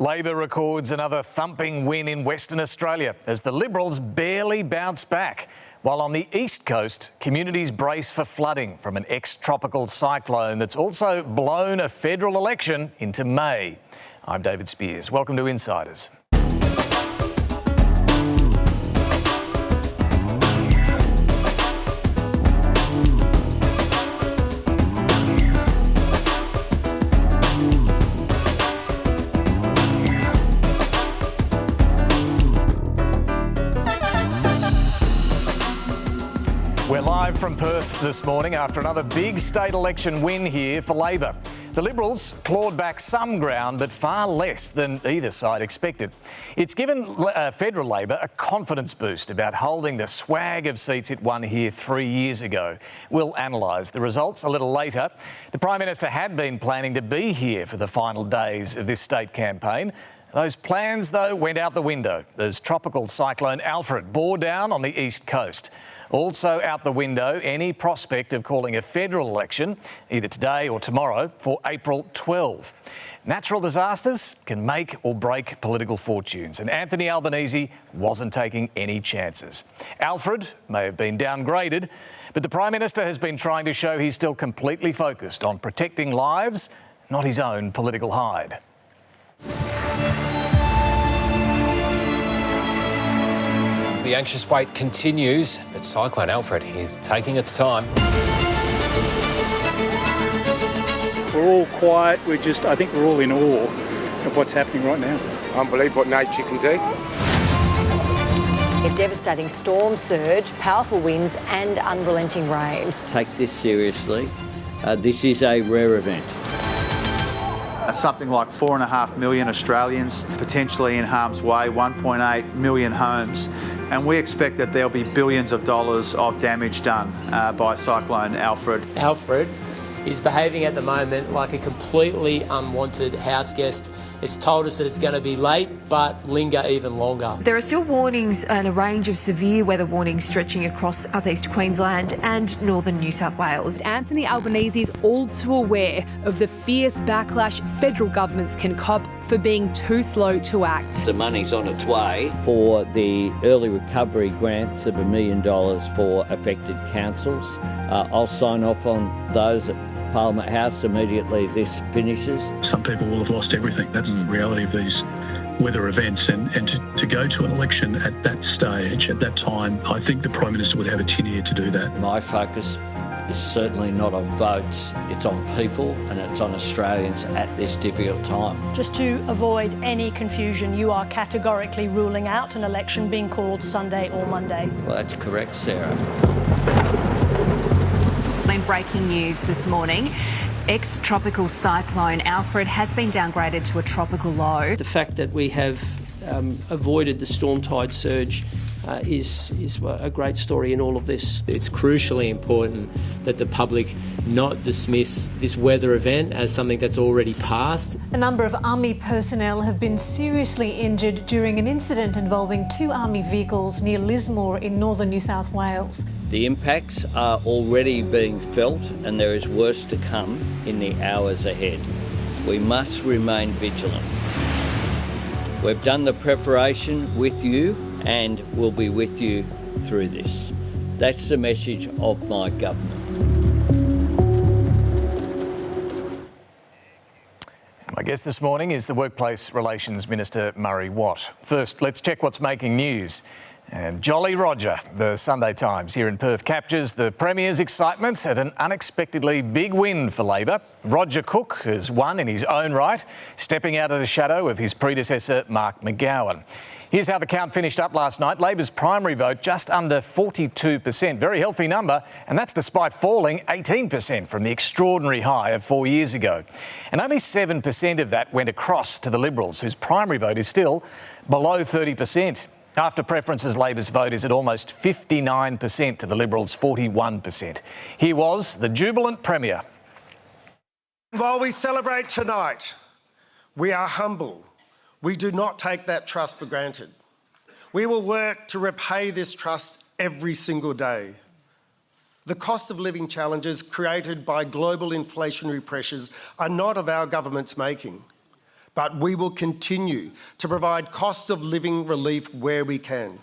Labor records another thumping win in Western Australia as the Liberals barely bounce back. While on the east coast, communities brace for flooding from an ex-tropical cyclone that's also blown a federal election into May. I'm David Speers. Welcome to Insiders. We're live from Perth this morning after another big state election win here for Labor. The Liberals clawed back some ground, but far less than either side expected. It's given federal Labor a confidence boost about holding the swag of seats it won here 3 years ago. We'll analyse the results a little later. The Prime Minister had been planning to be here for the final days of this state campaign. Those plans, though, went out the window as tropical cyclone Alfred bore down on the east coast. Also out the window, any prospect of calling a federal election, either today or tomorrow, for April 12. Natural disasters can make or break political fortunes, and Anthony Albanese wasn't taking any chances. Alfred may have been downgraded, but the Prime Minister has been trying to show he's still completely focused on protecting lives, not his own political hide. The anxious wait continues, but Cyclone Alfred is taking its time. We're all quiet. I think we're all in awe of what's happening right now. Unbelievable what nature can do. A devastating storm surge, powerful winds and unrelenting rain. Take this seriously. This is a rare event. Something like 4.5 million Australians potentially in harm's way, 1.8 million homes, and we expect that there'll be billions of dollars of damage done by Cyclone Alfred. Alfred is behaving at the moment like a completely unwanted house guest. It's told us that it's going to be late, but linger even longer. There are still warnings and a range of severe weather warnings stretching across southeast Queensland and northern New South Wales. Anthony Albanese is all too aware of the fierce backlash federal governments can cop for being too slow to act. The money's on its way for the early recovery grants of $1 million for affected councils. I'll sign off on those at Parliament House immediately this finishes. Some people will have lost everything. That's the reality of these weather events. And to go to an election at that stage, at that time, I think the Prime Minister would have a tin ear to do that. My focus is certainly not on votes, it's on people and it's on Australians at this difficult time. Just to avoid any confusion, you are categorically ruling out an election being called Sunday or Monday. Well, that's correct, Sarah. In breaking news this morning, ex-tropical cyclone Alfred has been downgraded to a tropical low. The fact that we have avoided the storm tide surge is a great story in all of this. It's crucially important that the public not dismiss this weather event as something that's already passed. A number of Army personnel have been seriously injured during an incident involving 2 Army vehicles near Lismore in northern New South Wales. The impacts are already being felt and there is worse to come in the hours ahead. We must remain vigilant. We've done the preparation with you and we'll be with you through this. That's the message of my government. My guest this morning is the Workplace Relations Minister, Murray Watt. First, let's check what's making news. And Jolly Roger, the Sunday Times here in Perth, captures the Premier's excitement at an unexpectedly big win for Labor. Roger Cooke has won in his own right, stepping out of the shadow of his predecessor, Mark McGowan. Here's how the count finished up last night. Labor's primary vote just under 42%, very healthy number, and that's despite falling 18% from the extraordinary high of 4 years ago. And only 7% of that went across to the Liberals, whose primary vote is still below 30%. After preferences, Labor's vote is at almost 59% to the Liberals' 41%. Here was the jubilant Premier. While we celebrate tonight, we are humble. We do not take that trust for granted. We will work to repay this trust every single day. The cost of living challenges created by global inflationary pressures are not of our government's making, but we will continue to provide cost of living relief where we can.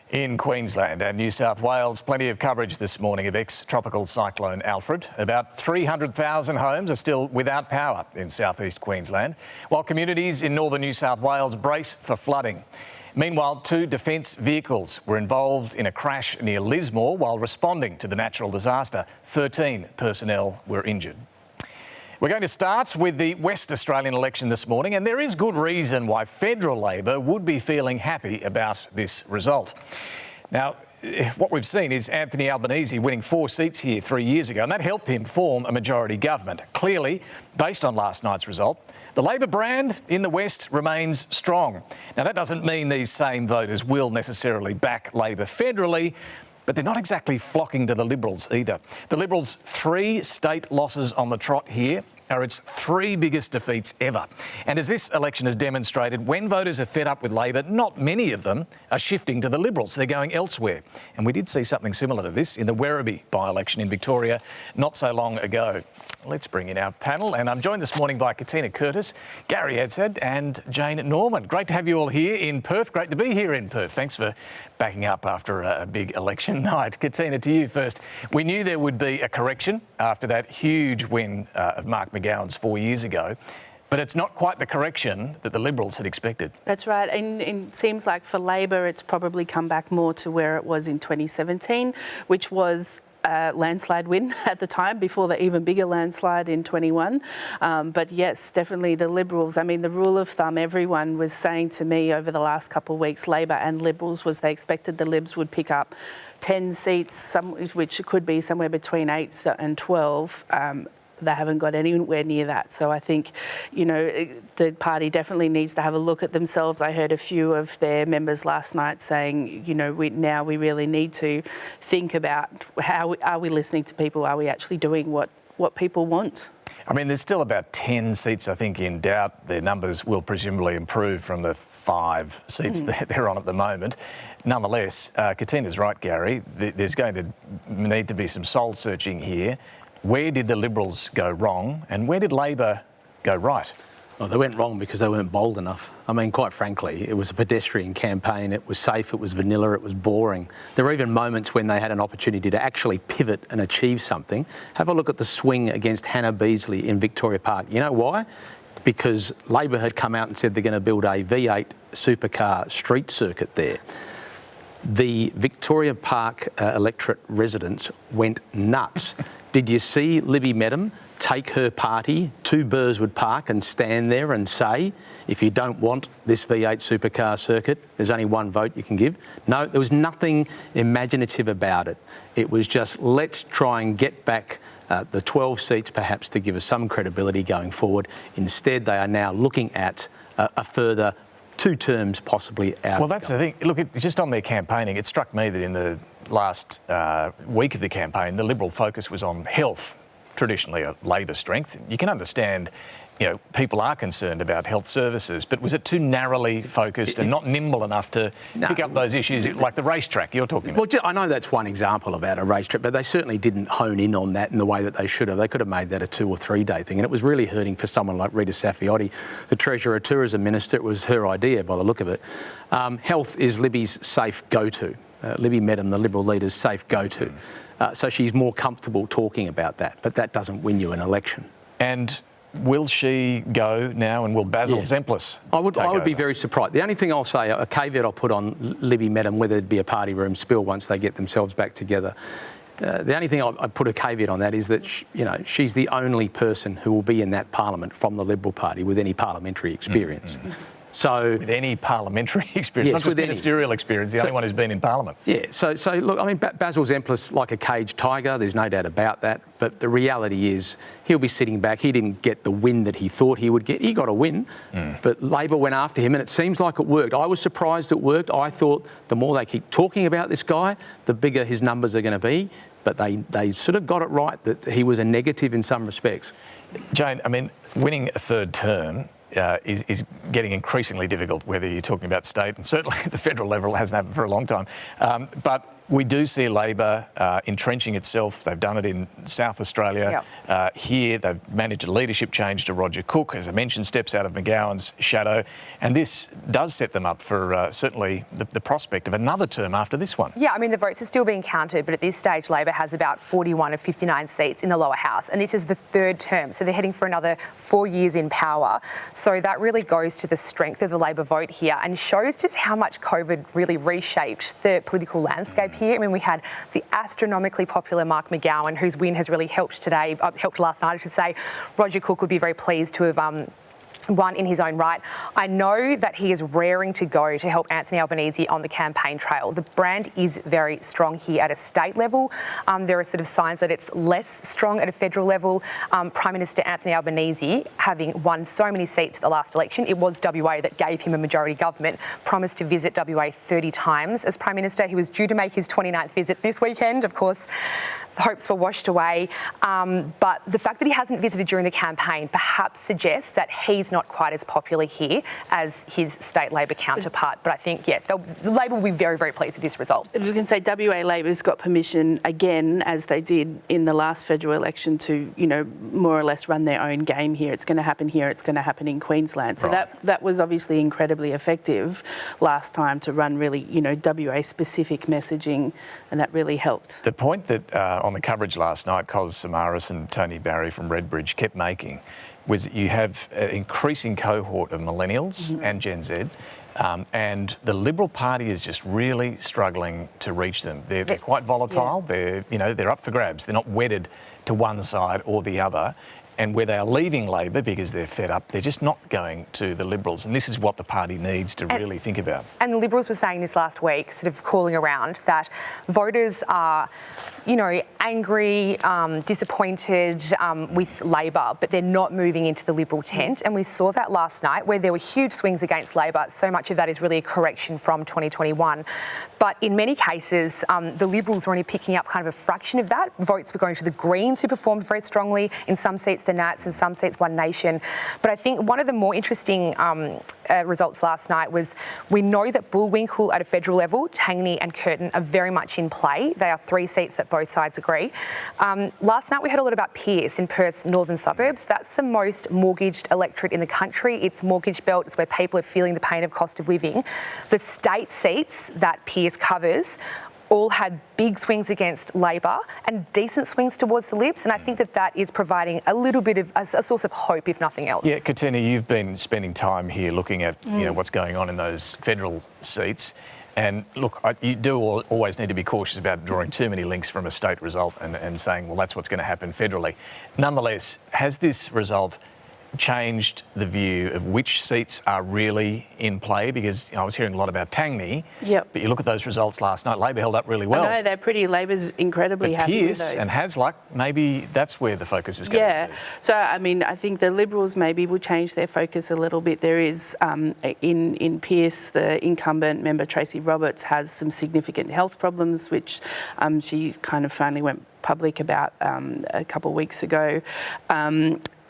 In Queensland and New South Wales, plenty of coverage this morning of ex-tropical cyclone Alfred. About 300,000 homes are still without power in southeast Queensland, while communities in northern New South Wales brace for flooding. Meanwhile, 2 defence vehicles were involved in a crash near Lismore while responding to the natural disaster. 13 personnel were injured. We're going to start with the West Australian election this morning, and there is good reason why federal Labor would be feeling happy about this result. Now, what we've seen is Anthony Albanese winning 4 seats here 3 years ago, and that helped him form a majority government. Clearly, based on last night's result, the Labor brand in the West remains strong. Now, that doesn't mean these same voters will necessarily back Labor federally, but they're not exactly flocking to the Liberals either. The Liberals' 3 state losses on the trot here are its 3 biggest defeats ever. And as this election has demonstrated, when voters are fed up with Labor, not many of them are shifting to the Liberals. They're going elsewhere. And we did see something similar to this in the Werribee by-election in Victoria not so long ago. Let's bring in our panel, and I'm joined this morning by Katina Curtis, Gary Adshead and Jane Norman. Great to have you all here in Perth. Great to be here in Perth. Thanks for backing up after a big election night. Katina, to you first. We knew there would be a correction after that huge win of Mark McGowan's 4 years ago, but it's not quite the correction that the Liberals had expected. That's right, and it seems like for Labor it's probably come back more to where it was in 2017, which was a landslide win at the time, before the even bigger landslide in 21. But yes, definitely the Liberals. I mean, the rule of thumb everyone was saying to me over the last couple of weeks, Labor and Liberals, was they expected the Libs would pick up 10 seats, which could be somewhere between 8 and 12. They haven't got anywhere near that. So I think, you know, the party definitely needs to have a look at themselves. I heard a few of their members last night saying, you know, we really need to think about how are we listening to people? Are we actually doing what people want? I mean, there's still about 10 seats, I think, in doubt. Their numbers will presumably improve from the 5 seats that they're on at the moment. Nonetheless, Katina's right, Gary. There's going to need to be some soul searching here. Where did the Liberals go wrong and where did Labor go right? Well, they went wrong because they weren't bold enough. I mean, quite frankly, it was a pedestrian campaign. It was safe, it was vanilla, it was boring. There were even moments when they had an opportunity to actually pivot and achieve something. Have a look at the swing against Hannah Beasley in Victoria Park. You know why? Because Labor had come out and said they're going to build a V8 supercar street circuit there. The Victoria Park electorate residents went nuts. Did you see Libby Medham take her party to Burswood Park and stand there and say, if you don't want this V8 supercar circuit, there's only one vote you can give? No, there was nothing imaginative about it. It was just, let's try and get back the 12 seats perhaps to give us some credibility going forward. Instead, they are now looking at a further 2 terms possibly out. Well, that's the thing. Look, just on their campaigning, it struck me that in the last week of the campaign, the Liberal focus was on health, traditionally a Labor strength. You can understand, you know, people are concerned about health services, but was it too narrowly focused and not nimble enough to pick up those issues like the racetrack you're talking about? Well, I know that's one example about a racetrack, but they certainly didn't hone in on that in the way that they should have. They could have made that a 2 or 3 day thing, and it was really hurting for someone like Rita Saffioti, the Treasurer Tourism Minister. It was her idea by the look of it. Health is Libby's safe go-to. Libby Medham, the Liberal leader's safe go-to. So she's more comfortable talking about that, but that doesn't win you an election. And will she go now, and will Basil Zemplis I would be very surprised. The only thing I'll say, a caveat I'll put on Libby Medham, whether it be a party room spill once they get themselves back together, the only thing I put a caveat on that is that, she's the only person who will be in that parliament from the Liberal Party with any parliamentary experience. So with any parliamentary experience, not just ministerial experience, the only one who's been in Parliament. Yeah, so look, I mean, Basil Zemplis, like a caged tiger, there's no doubt about that, but the reality is he'll be sitting back. He didn't get the win that he thought he would get. He got a win, but Labor went after him, and it seems like it worked. I was surprised it worked. I thought the more they keep talking about this guy, the bigger his numbers are going to be, but they sort of got it right that he was a negative in some respects. Jane, I mean, winning a 3rd term is getting increasingly difficult, whether you're talking about state, and certainly at the federal level it hasn't happened for a long time. But We do see Labor entrenching itself. They've done it in South Australia. Here, they've managed a leadership change to Roger Cooke, as I mentioned, steps out of McGowan's shadow. And this does set them up for certainly the prospect of another term after this one. Yeah, I mean, the votes are still being counted, but at this stage, Labor has about 41 of 59 seats in the lower house. And this is the third term, so they're heading for another 4 years in power. So that really goes to the strength of the Labor vote here and shows just how much COVID really reshaped the political landscape here. I mean, we had the astronomically popular Mark McGowan, whose win has really helped last night, I should say. Roger Cooke would be very pleased to have won in his own right. I know that he is raring to go to help Anthony Albanese on the campaign trail. The brand is very strong here at a state level. There are sort of signs that it's less strong at a federal level. Prime Minister Anthony Albanese, having won so many seats at the last election, it was WA that gave him a majority government, promised to visit WA 30 times as Prime Minister. He was due to make his 29th visit this weekend. Of course, the hopes were washed away. But the fact that he hasn't visited during the campaign perhaps suggests that he's not quite as popular here as his state Labor counterpart. But I think, yeah, the Labor will be very, very pleased with this result. I was going to say WA Labor's got permission again, as they did in the last federal election, to, you know, more or less run their own game here. It's going to happen here, it's going to happen in Queensland. So that was obviously incredibly effective last time to run really, you know, WA-specific messaging, and that really helped. The point that on the coverage last night, Cos Samaras and Tony Barry from Redbridge kept making was that you have an increasing cohort of millennials and Gen Z, and the Liberal Party is just really struggling to reach them. They're quite volatile. They're up for grabs. They're not wedded to one side or the other. And where they are leaving Labor because they're fed up, they're just not going to the Liberals. And this is what the party needs to really think about. And the Liberals were saying this last week, sort of calling around, that voters are, you know, angry, disappointed with Labor, but they're not moving into the Liberal tent. And we saw that last night, where there were huge swings against Labor. So much of that is really a correction from 2021. But in many cases, the Liberals were only picking up kind of a fraction of that. Votes were going to the Greens, who performed very strongly. In some seats, the Nats, and some seats, One Nation. But I think one of the more interesting results last night was, we know that Bullwinkle at a federal level, Tangney and Curtin, are very much in play. They are 3 seats that both sides agree. Last night we heard a lot about Pearce in Perth's northern suburbs. That's the most mortgaged electorate in the country. It's mortgage belt. It's where people are feeling the pain of cost of living. The state seats that Pearce covers all had big swings against Labor and decent swings towards the Libs, and I think that is providing a little bit of a source of hope, if nothing else. Yeah, Katina, you've been spending time here looking at you know what's going on in those federal seats, and look, you do always need to be cautious about drawing too many links from a state result and saying, well, that's what's going to happen federally. Nonetheless, has this result changed the view of which seats are really in play? Because I was hearing a lot about Tangney, but you look at those results last night, Labor held up really well. I know, they're pretty. Labor's incredibly happy with those. Pearce and Hasluck, maybe that's where the focus is going to be. So, I mean, I think the Liberals maybe will change their focus a little bit. There is, in Pearce, the incumbent member, Tracy Roberts, has some significant health problems, which she kind of finally went public about a couple of weeks ago.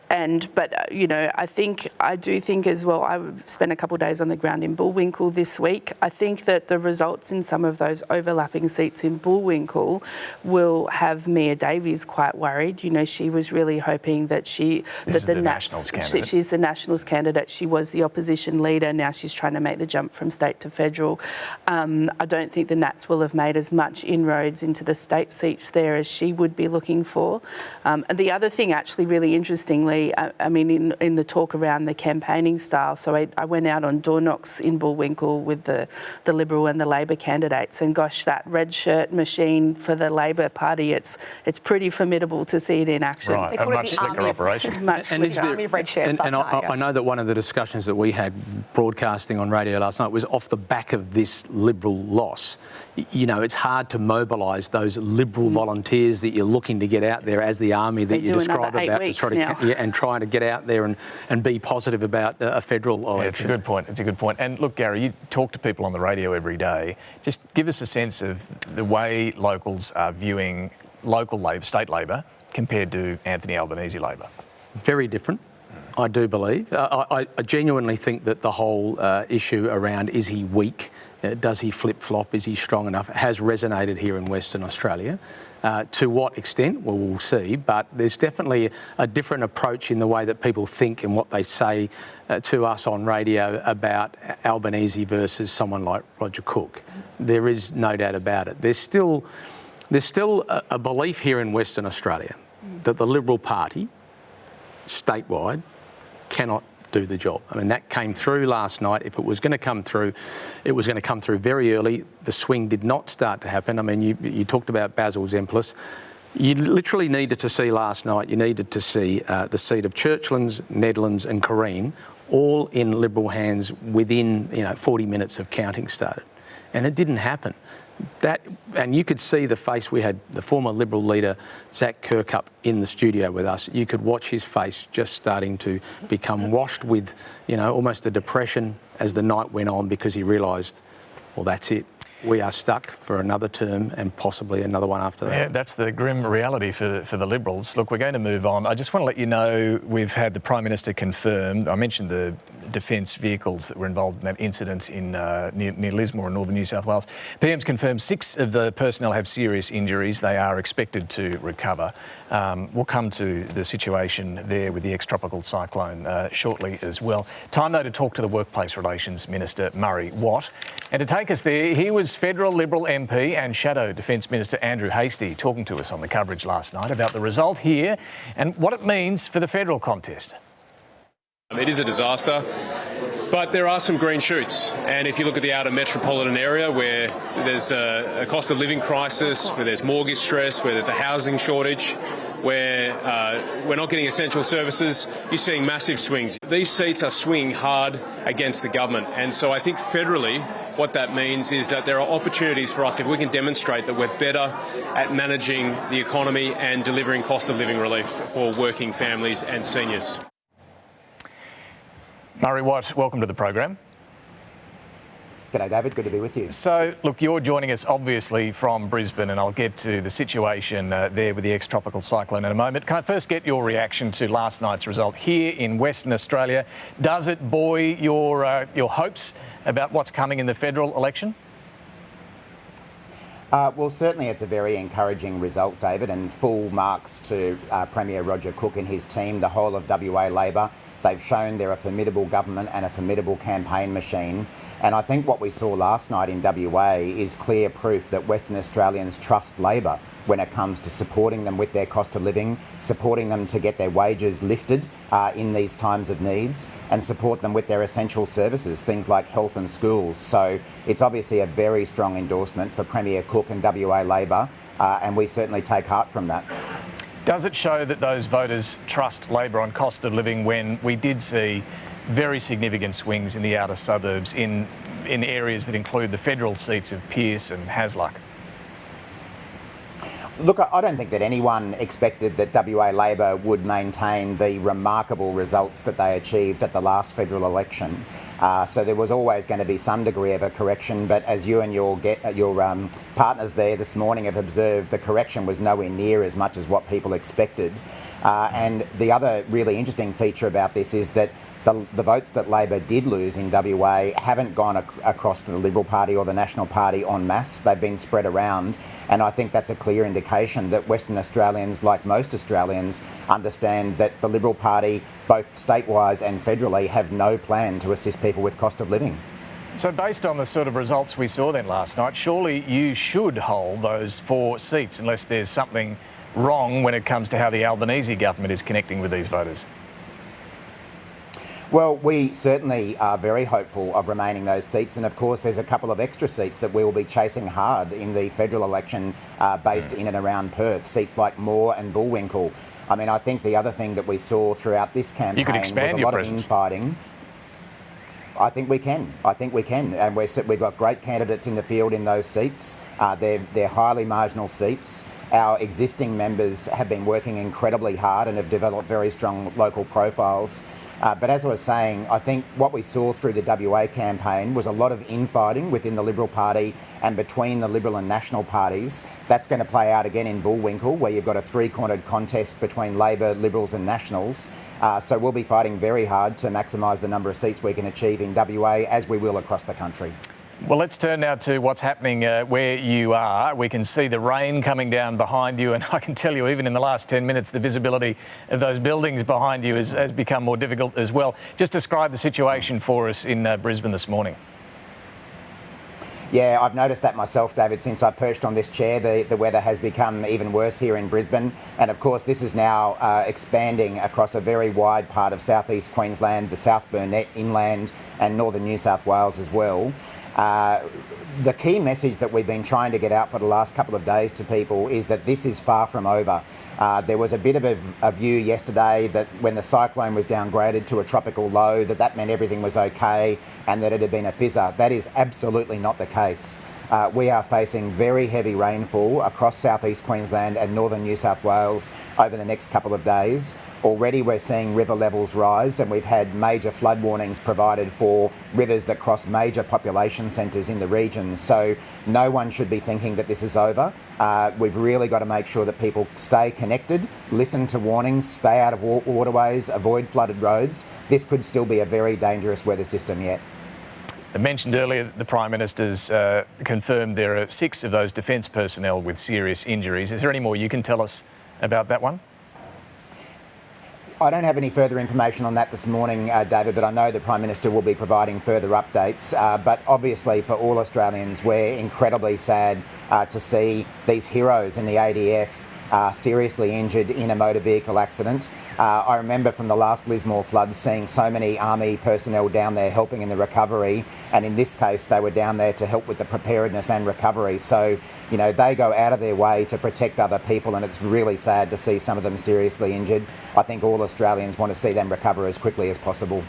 But I do think as well, I spent a couple of days on the ground in Bullwinkle this week. I think that the results in some of those overlapping seats in Bullwinkle will have Mia Davies quite worried. You know, she was really hoping that she's the Nationals candidate. She was the opposition leader. Now she's trying to make the jump from state to federal. I don't think the Nats will have made as much inroads into the state seats there as she would be looking for. And the other thing, actually, really interestingly, I mean, in the talk around the campaigning style, so I went out on door knocks in Bullwinkle with the Liberal and the Labor candidates, and gosh, that red shirt machine for the Labor Party, it's pretty formidable to see it in action. Right, a much slicker operation. Much slicker. Army of red shirts. And I know that one of the discussions that we had broadcasting on radio last night was off the back of this Liberal loss. You know, it's hard to mobilise those Liberal volunteers that you're looking to get out there as the army that you describe about and trying to get out there and be positive about a federal election. Yeah, it's a good point. It's a good point. And look, Gary, you talk to people on the radio every day. Just give us a sense of the way locals are viewing local Labor, state Labor, compared to Anthony Albanese Labor. Very different. I do believe. I genuinely think that the whole issue around is he weak, does he flip-flop, is he strong enough, has resonated here in Western Australia. To what extent, well, we'll see, but there's definitely a different approach in the way that people think and what they say to us on radio about Albanese versus someone like Roger Cooke. There is no doubt about it. There's still a belief here in Western Australia that the Liberal Party, statewide, cannot do the job. I mean, that came through last night. If it was going to come through, it was going to come through very early. The swing did not start to happen. I mean, you talked about Basil Zemplis. You literally needed to see last night, you needed to see the seat of Churchlands, Nedlands and Corrine all in Liberal hands within 40 minutes of counting started. And it didn't happen. And you could see the face. We had the former Liberal leader, Zach Kirkup, in the studio with us. You could watch his face just starting to become washed with, almost a depression as the night went on because he realised, well, that's it. We are stuck for another term and possibly another one after that. Yeah, that's the grim reality for the Liberals. Look, we're going to move on. I just want to let you know we've had the Prime Minister confirm, I mentioned the defence vehicles that were involved in that incident in near Lismore in northern New South Wales. PM's confirmed 6 of the personnel have serious injuries. They are expected to recover. We'll come to the situation there with the ex-tropical cyclone shortly as well. Time though to talk to the Workplace Relations Minister, Murray Watt. And to take us there, he was Federal Liberal MP and Shadow Defence Minister Andrew Hastie talking to us on the coverage last night about the result here and what it means for the federal contest. It is a disaster, but there are some green shoots. And if you look at the outer metropolitan area where there's a cost of living crisis, where there's mortgage stress, where there's a housing shortage, where we're not getting essential services, you're seeing massive swings. These seats are swinging hard against the government. And so I think federally, what that means is that there are opportunities for us if we can demonstrate that we're better at managing the economy and delivering cost of living relief for working families and seniors. Murray Watt, welcome to the program. G'day, David. Good to be with you. So, look, you're joining us obviously from Brisbane, and I'll get to the situation there with the ex-tropical cyclone in a moment. Can I first get your reaction to last night's result here in Western Australia? Does it buoy your hopes about what's coming in the federal election? Well, certainly it's a very encouraging result, David, and full marks to Premier Roger Cooke and his team, the whole of WA Labor. They've shown they're a formidable government and a formidable campaign machine. And I think what we saw last night in WA is clear proof that Western Australians trust Labor when it comes to supporting them with their cost of living, supporting them to get their wages lifted in these times of needs, and support them with their essential services, things like health and schools. So it's obviously a very strong endorsement for Premier Cooke and WA Labor, and we certainly take heart from that. Does it show that those voters trust Labor on cost of living when we did see very significant swings in the outer suburbs in areas that include the federal seats of Pearce and Hasluck? Look, I don't think that anyone expected that WA Labor would maintain the remarkable results that they achieved at the last federal election. So there was always going to be some degree of a correction, but as you and your partners there this morning have observed, the correction was nowhere near as much as what people expected. And the other really interesting feature about this is that the votes that Labor did lose in WA haven't gone across to the Liberal Party or the National Party en masse. They've been spread around, and I think that's a clear indication that Western Australians, like most Australians, understand that the Liberal Party, both state-wise and federally, have no plan to assist people with cost of living. So based on the sort of results we saw then last night, surely you should hold those 4 seats unless there's something wrong when it comes to how the Albanese government is connecting with these voters. Well, we certainly are very hopeful of remaining those seats, and of course there's a couple of extra seats that we will be chasing hard in the federal election based in and around Perth, seats like Moore and Bullwinkle. I mean, I think the other thing that we saw throughout this campaign was a lot of infighting. I think we can. And we've got great candidates in the field in those seats. They're highly marginal seats. Our existing members have been working incredibly hard and have developed very strong local profiles. But as I was saying, I think what we saw through the WA campaign was a lot of infighting within the Liberal Party and between the Liberal and National parties. That's going to play out again in Bullwinkle, where you've got a three-cornered contest between Labor, Liberals and Nationals. So we'll be fighting very hard to maximise the number of seats we can achieve in WA, as we will across the country. Well, let's turn now to what's happening where you are. We can see the rain coming down behind you, and I can tell you, even in the last 10 minutes, the visibility of those buildings behind you has become more difficult as well. Just describe the situation for us in Brisbane this morning. Yeah, I've noticed that myself, David, since I perched on this chair. The weather has become even worse here in Brisbane. And of course, this is now expanding across a very wide part of southeast Queensland, the South Burnett inland and northern New South Wales as well. The key message that we've been trying to get out for the last couple of days to people is that this is far from over. There was a bit of a view yesterday that when the cyclone was downgraded to a tropical low, that meant everything was okay and that it had been a fizzer. That is absolutely not the case. We are facing very heavy rainfall across southeast Queensland and northern New South Wales over the next couple of days. Already we're seeing river levels rise, and we've had major flood warnings provided for rivers that cross major population centres in the region. So no one should be thinking that this is over. We've really got to make sure that people stay connected, listen to warnings, stay out of waterways, avoid flooded roads. This could still be a very dangerous weather system yet. I mentioned earlier that the Prime Minister's confirmed there are 6 of those defence personnel with serious injuries. Is there any more you can tell us about that one? I don't have any further information on that this morning, David, but I know the Prime Minister will be providing further updates. But obviously for all Australians, we're incredibly sad to see these heroes in the ADF seriously injured in a motor vehicle accident. I remember from the last Lismore floods seeing so many Army personnel down there helping in the recovery, and in this case they were down there to help with the preparedness and recovery. So, you know, they go out of their way to protect other people, and it's really sad to see some of them seriously injured. I think all Australians want to see them recover as quickly as possible.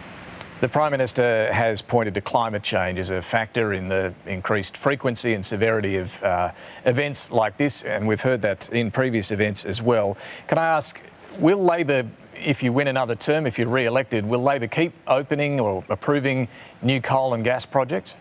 The Prime Minister has pointed to climate change as a factor in the increased frequency and severity of events like this, and we've heard that in previous events as well. Can I ask, will Labor, if you win another term, if you're re-elected, will Labor keep opening or approving new coal and gas projects?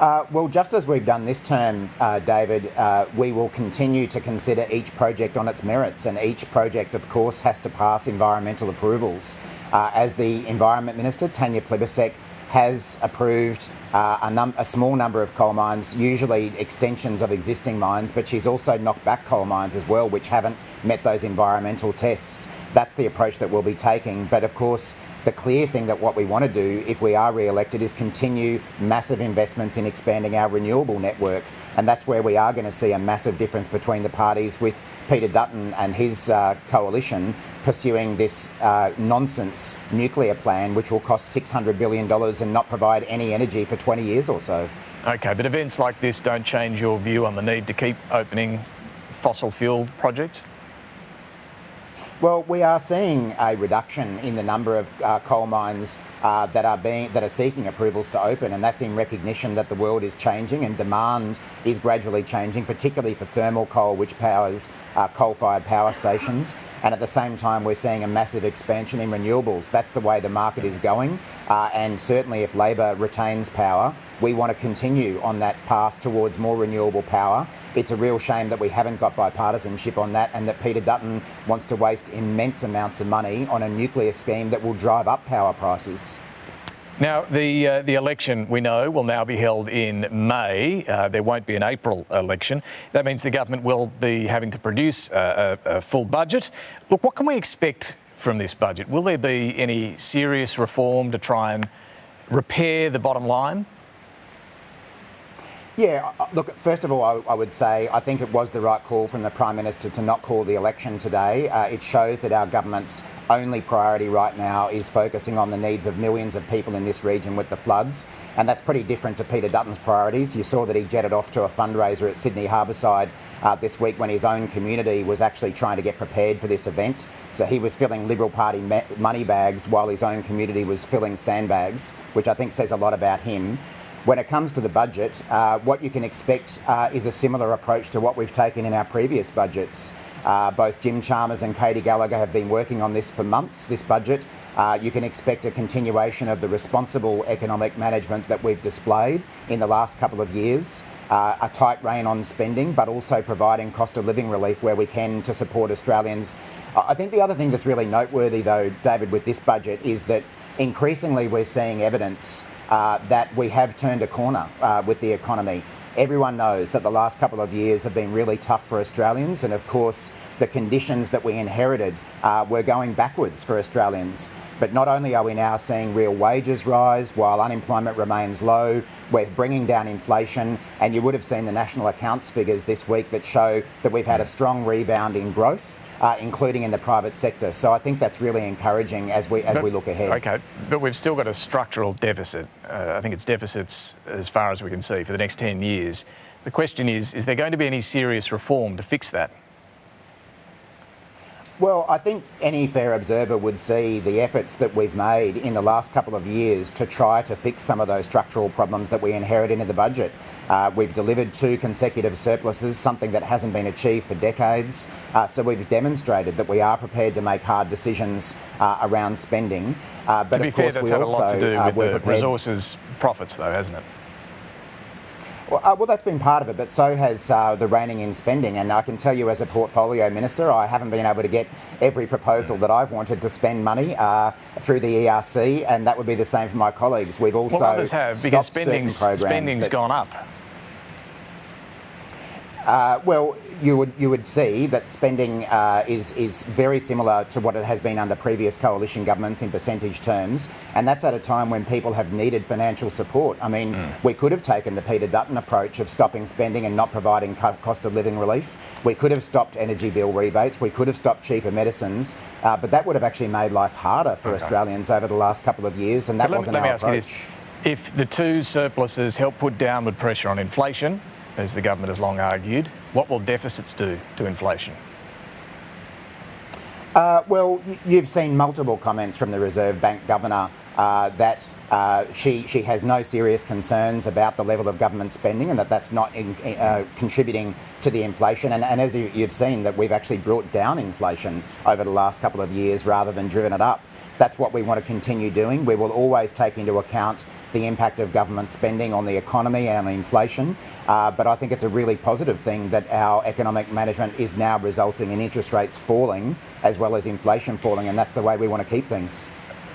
Well, just as we've done this term, David, we will continue to consider each project on its merits, and each project, of course, has to pass environmental approvals. As the Environment Minister, Tanya Plibersek, has approved a small number of coal mines, usually extensions of existing mines, but she's also knocked back coal mines as well, which haven't met those environmental tests. That's the approach that we'll be taking. But of course, the clear thing that what we want to do if we are re-elected is continue massive investments in expanding our renewable network. And that's where we are going to see a massive difference between the parties, with Peter Dutton and his coalition pursuing this nonsense nuclear plan, which will cost $600 billion and not provide any energy for 20 years or so. OK, but events like this don't change your view on the need to keep opening fossil fuel projects? Well, we are seeing a reduction in the number of coal mines that are seeking approvals to open, and that's in recognition that the world is changing and demand is gradually changing, particularly for thermal coal, which powers coal-fired power stations. And at the same time, we're seeing a massive expansion in renewables. That's the way the market is going. And certainly if Labor retains power, we want to continue on that path towards more renewable power. It's a real shame that we haven't got bipartisanship on that, and that Peter Dutton wants to waste immense amounts of money on a nuclear scheme that will drive up power prices. Now, the election, we know, will now be held in May. There won't be an April election. That means the government will be having to produce a full budget. Look, what can we expect from this budget? Will there be any serious reform to try and repair the bottom line? Yeah, look, first of all, I would say I think it was the right call from the Prime Minister to not call the election today. It shows that our government's only priority right now is focusing on the needs of millions of people in this region with the floods, and that's pretty different to Peter Dutton's priorities. You saw that he jetted off to a fundraiser at Sydney Harbourside this week when his own community was actually trying to get prepared for this event. So he was filling Liberal Party money bags while his own community was filling sandbags, which I think says a lot about him. When it comes to the budget, what you can expect is a similar approach to what we've taken in our previous budgets. Both Jim Chalmers and Katie Gallagher have been working on this for months, this budget. You can expect a continuation of the responsible economic management that we've displayed in the last couple of years. A tight rein on spending, but also providing cost of living relief where we can to support Australians. I think the other thing that's really noteworthy, though, David, with this budget is that increasingly we're seeing evidence that we have turned a corner with the economy. Everyone knows that the last couple of years have been really tough for Australians, and of course the conditions that we inherited were going backwards for Australians. But not only are we now seeing real wages rise while unemployment remains low, we're bringing down inflation, and you would have seen the national accounts figures this week that show that we've had a strong rebound in growth, including in the private sector. So I think that's really encouraging as we look ahead. Okay, but we've still got a structural deficit. I think it's deficits as far as we can see for the next 10 years. The question is there going to be any serious reform to fix that? Well, I think any fair observer would see the efforts that we've made in the last couple of years to try to fix some of those structural problems that we inherited in the budget. We've delivered 2 consecutive surpluses, something that hasn't been achieved for decades. So we've demonstrated that we are prepared to make hard decisions around spending. But to be fair, that's had a lot to do with the resources profits, though, hasn't it? Well, that's been part of it, but so has the reining in spending. And I can tell you as a portfolio minister, I haven't been able to get every proposal that I've wanted to spend money through the ERC, and that would be the same for my colleagues. We've also others have, because spending's gone up. Well, you would see that spending is very similar to what it has been under previous coalition governments in percentage terms, and that's at a time when people have needed financial support. I mean, we could have taken the Peter Dutton approach of stopping spending and not providing cost of living relief. We could have stopped energy bill rebates. We could have stopped cheaper medicines, but that would have actually made life harder for Australians over the last couple of years, and that wasn't our approach. Let me ask you this. If the 2 surpluses help put downward pressure on inflation, as the government has long argued, what will deficits do to inflation? Well, you've seen multiple comments from the Reserve Bank Governor that she has no serious concerns about the level of government spending and that's not contributing to the inflation. And as you've seen, that we've actually brought down inflation over the last couple of years rather than driven it up. That's what we want to continue doing. We will always take into account the impact of government spending on the economy and on inflation. But I think it's a really positive thing that our economic management is now resulting in interest rates falling as well as inflation falling, and that's the way we want to keep things.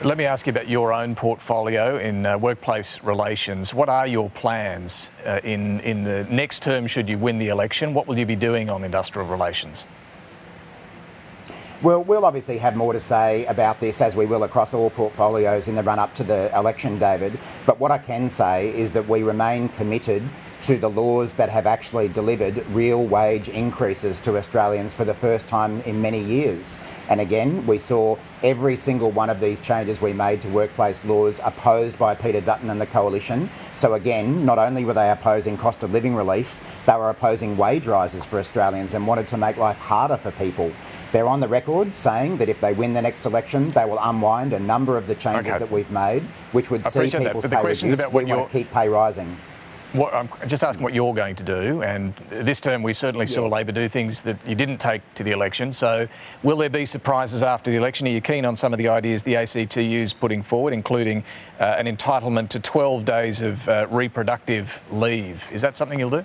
Let me ask you about your own portfolio in workplace relations. What are your plans in the next term should you win the election? What will you be doing on industrial relations? Well, we'll obviously have more to say about this, as we will across all portfolios in the run-up to the election, David. But what I can say is that we remain committed to the laws that have actually delivered real wage increases to Australians for the first time in many years. And again, we saw every single one of these changes we made to workplace laws opposed by Peter Dutton and the Coalition. So again, not only were they opposing cost of living relief, they were opposing wage rises for Australians and wanted to make life harder for people. They're on the record saying that if they win the next election, they will unwind a number of the changes that we've made, which would see people's pay reduced. We want to keep pay rising. I'm just asking what you're going to do, and this term we certainly saw Labor do things that you didn't take to the election. So will there be surprises after the election? Are you keen on some of the ideas the ACTU's putting forward, including an entitlement to 12 days of reproductive leave? Is that something you'll do?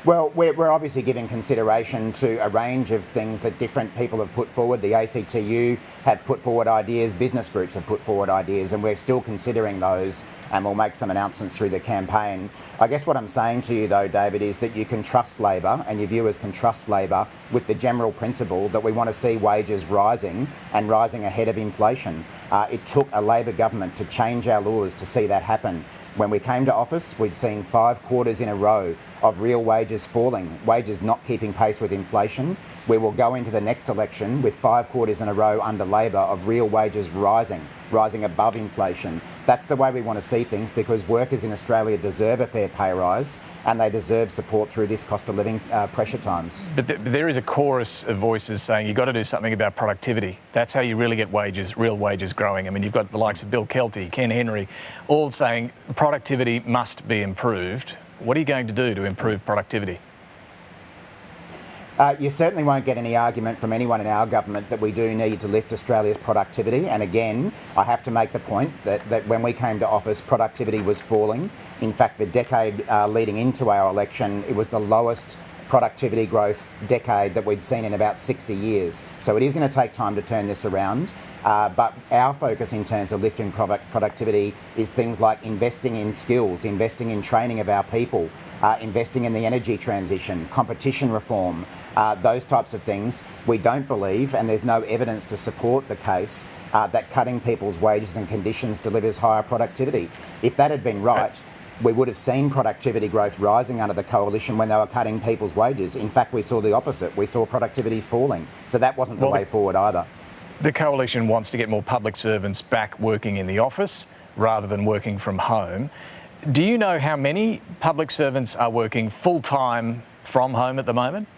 Well, we're obviously giving consideration to a range of things that different people have put forward. The ACTU have put forward ideas, business groups have put forward ideas, and we're still considering those, and we'll make some announcements through the campaign. I guess what I'm saying to you, though, David, is that you can trust Labor, and your viewers can trust Labor with the general principle that we want to see wages rising and rising ahead of inflation. It took a Labor government to change our laws to see that happen. When we came to office, we'd seen 5 quarters in a row of real wages falling, wages not keeping pace with inflation. We will go into the next election with 5 quarters in a row under Labor of real wages rising above inflation. That's the way we want to see things, because workers in Australia deserve a fair pay rise and they deserve support through this cost of living pressure times. But there is a chorus of voices saying you've got to do something about productivity. That's how you really get wages, real wages growing. I mean, you've got the likes of Bill Kelty, Ken Henry, all saying productivity must be improved. What are you going to do to improve productivity? You certainly won't get any argument from anyone in our government that we do need to lift Australia's productivity. And again, I have to make the point that when we came to office, productivity was falling. In fact, the decade leading into our election, it was the lowest productivity growth decade that we'd seen in about 60 years. So it is going to take time to turn this around. But our focus in terms of lifting productivity is things like investing in skills, investing in training of our people, investing in the energy transition, competition reform, those types of things. We don't believe, and there's no evidence to support the case, that cutting people's wages and conditions delivers higher productivity. If that had been right, we would have seen productivity growth rising under the coalition when they were cutting people's wages. In fact, we saw the opposite. We saw productivity falling. So that wasn't the way forward either. The coalition wants to get more public servants back working in the office rather than working from home. Do you know how many public servants are working full-time from home at the moment?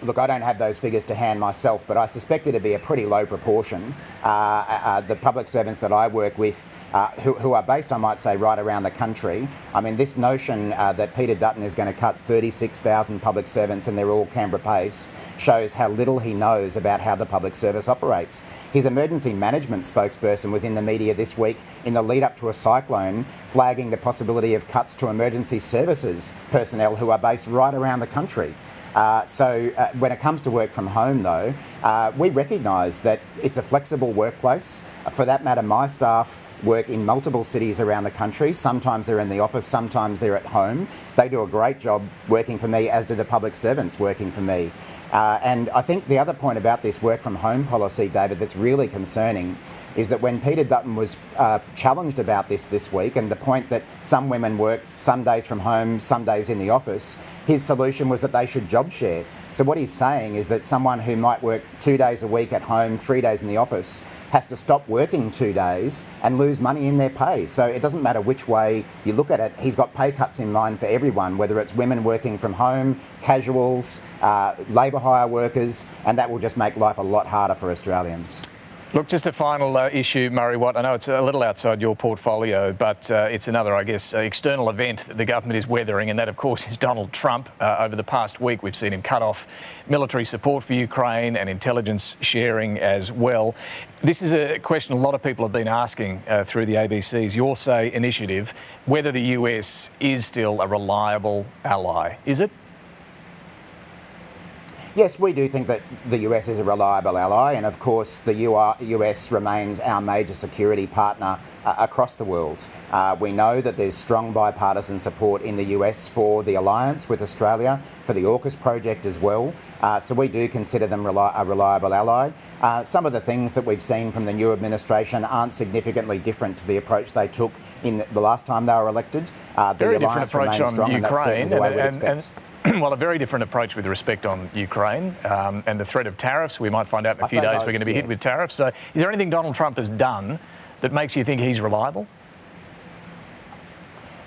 Look, I don't have those figures to hand myself, but I suspect it'd be a pretty low proportion. The public servants that I work with, who are based, I might say, right around the country. I mean, this notion that Peter Dutton is going to cut 36,000 public servants and they're all Canberra-based shows how little he knows about how the public service operates. His emergency management spokesperson was in the media this week in the lead up to a cyclone, flagging the possibility of cuts to emergency services personnel who are based right around the country. So when it comes to work from home, though, we recognise that it's a flexible workplace. For that matter, my staff work in multiple cities around the country. Sometimes they're in the office, sometimes they're at home. They do a great job working for me, as do the public servants working for me. And I think the other point about this work from home policy, David, that's really concerning is that when Peter Dutton was challenged about this week, and the point that some women work some days from home, some days in the office, his solution was that they should job share. So what he's saying is that someone who might work 2 days a week at home, 3 days in the office, has to stop working 2 days and lose money in their pay. So it doesn't matter which way you look at it, he's got pay cuts in mind for everyone, whether it's women working from home, casuals, labour hire workers, and that will just make life a lot harder for Australians. Look, just a final issue, Murray Watt. I know it's a little outside your portfolio, but it's another, I guess, external event that the government is weathering, and that, of course, is Donald Trump. Over the past week, we've seen him cut off military support for Ukraine and intelligence sharing as well. This is a question a lot of people have been asking through the ABC's Your Say initiative, whether the US is still a reliable ally. Is it? Yes, we do think that the US is a reliable ally, and of course the US remains our major security partner across the world. We know that there's strong bipartisan support in the US for the alliance with Australia, for the AUKUS project as well. So we do consider them a reliable ally. Some of the things that we've seen from the new administration aren't significantly different to the approach they took in the last time they were elected. Very different approach on Ukraine, and well, a very different approach with respect on Ukraine and the threat of tariffs. We might find out in a few days we're going to be hit with tariffs. So is there anything Donald Trump has done that makes you think he's reliable?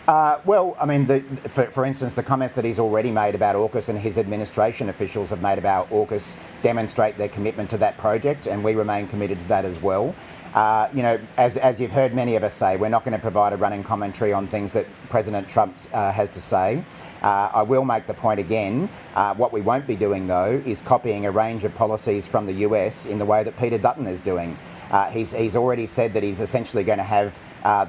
Well, I mean, for instance, the comments that he's already made about AUKUS and his administration officials have made about AUKUS demonstrate their commitment to that project, and we remain committed to that as well. You know, as you've heard many of us say, we're not going to provide a running commentary on things that President Trump has to say. I will make the point again, what we won't be doing, though, is copying a range of policies from the US in the way that Peter Dutton is doing. He's already said that he's essentially going to have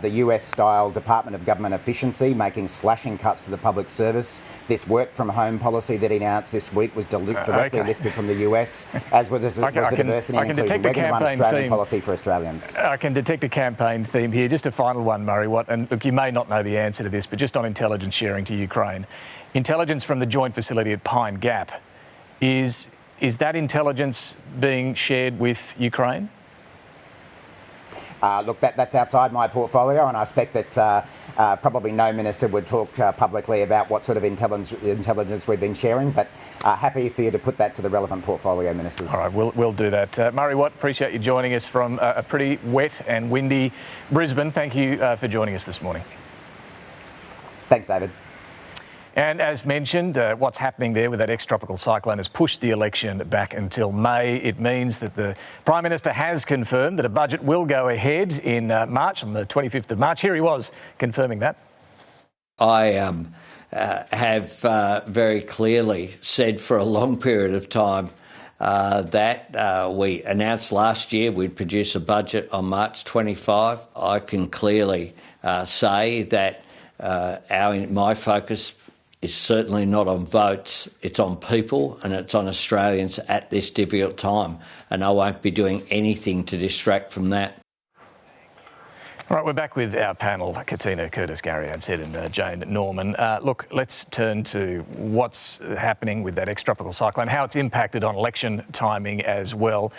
the US-style Department of Government Efficiency, making slashing cuts to the public service. This work-from-home policy that he announced this week was directly lifted from the US, as was the diversity and inclusion regular Australian policy for Australians. I can detect a campaign theme here. Just a final one, Murray Watt, and look, you may not know the answer to this, but just on intelligence sharing to Ukraine. Intelligence from the joint facility at Pine Gap, is that intelligence being shared with Ukraine? Look, that's outside my portfolio, and I expect that probably no minister would talk publicly about what sort of intelligence we've been sharing, but happy for you to put that to the relevant portfolio ministers. All right, we'll do that. Murray Watt, appreciate you joining us from a pretty wet and windy Brisbane. Thank you for joining us this morning. Thanks, David. And as mentioned, what's happening there with that ex-tropical cyclone has pushed the election back until May. It means that the Prime Minister has confirmed that a budget will go ahead in March, on the 25th of March. Here he was confirming that. I have very clearly said for a long period of time that we announced last year we'd produce a budget on March 25. I can clearly say that my focus is certainly not on votes, it's on people and it's on Australians at this difficult time, and I won't be doing anything to distract from that. All right, we're back with our panel, Katina Curtis, Gary Adshead and Jane Norman. Look, let's turn to what's happening with that ex-tropical cyclone, how it's impacted on election timing as well.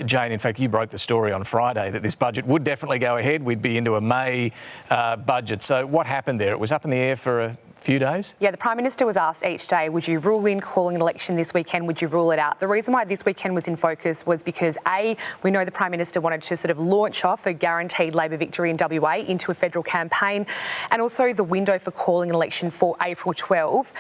Jane, in fact, you broke the story on Friday that this budget would definitely go ahead. We'd be into a May budget. So what happened there? It was up in the air for a few days? Yeah, the Prime Minister was asked each day, would you rule in calling an election this weekend? Would you rule it out? The reason why this weekend was in focus was because, A, we know the Prime Minister wanted to sort of launch off a guaranteed Labor victory in WA into a federal campaign, and also the window for calling an election for April 12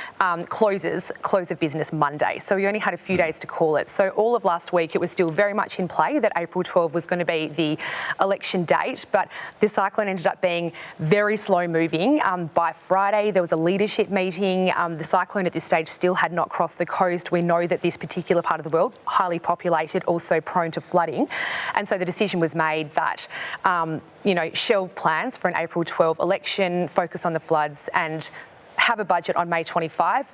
close of business Monday. So we only had a few days to call it. So all of last week, it was still very much in play that April 12 was going to be the election date, but the cyclone ended up being very slow moving. By Friday, there was a leadership meeting. The cyclone at this stage still had not crossed the coast. We know that this particular part of the world, highly populated, also prone to flooding. And so the decision was made that, shelve plans for an April 12 election, focus on the floods and have a budget on March 25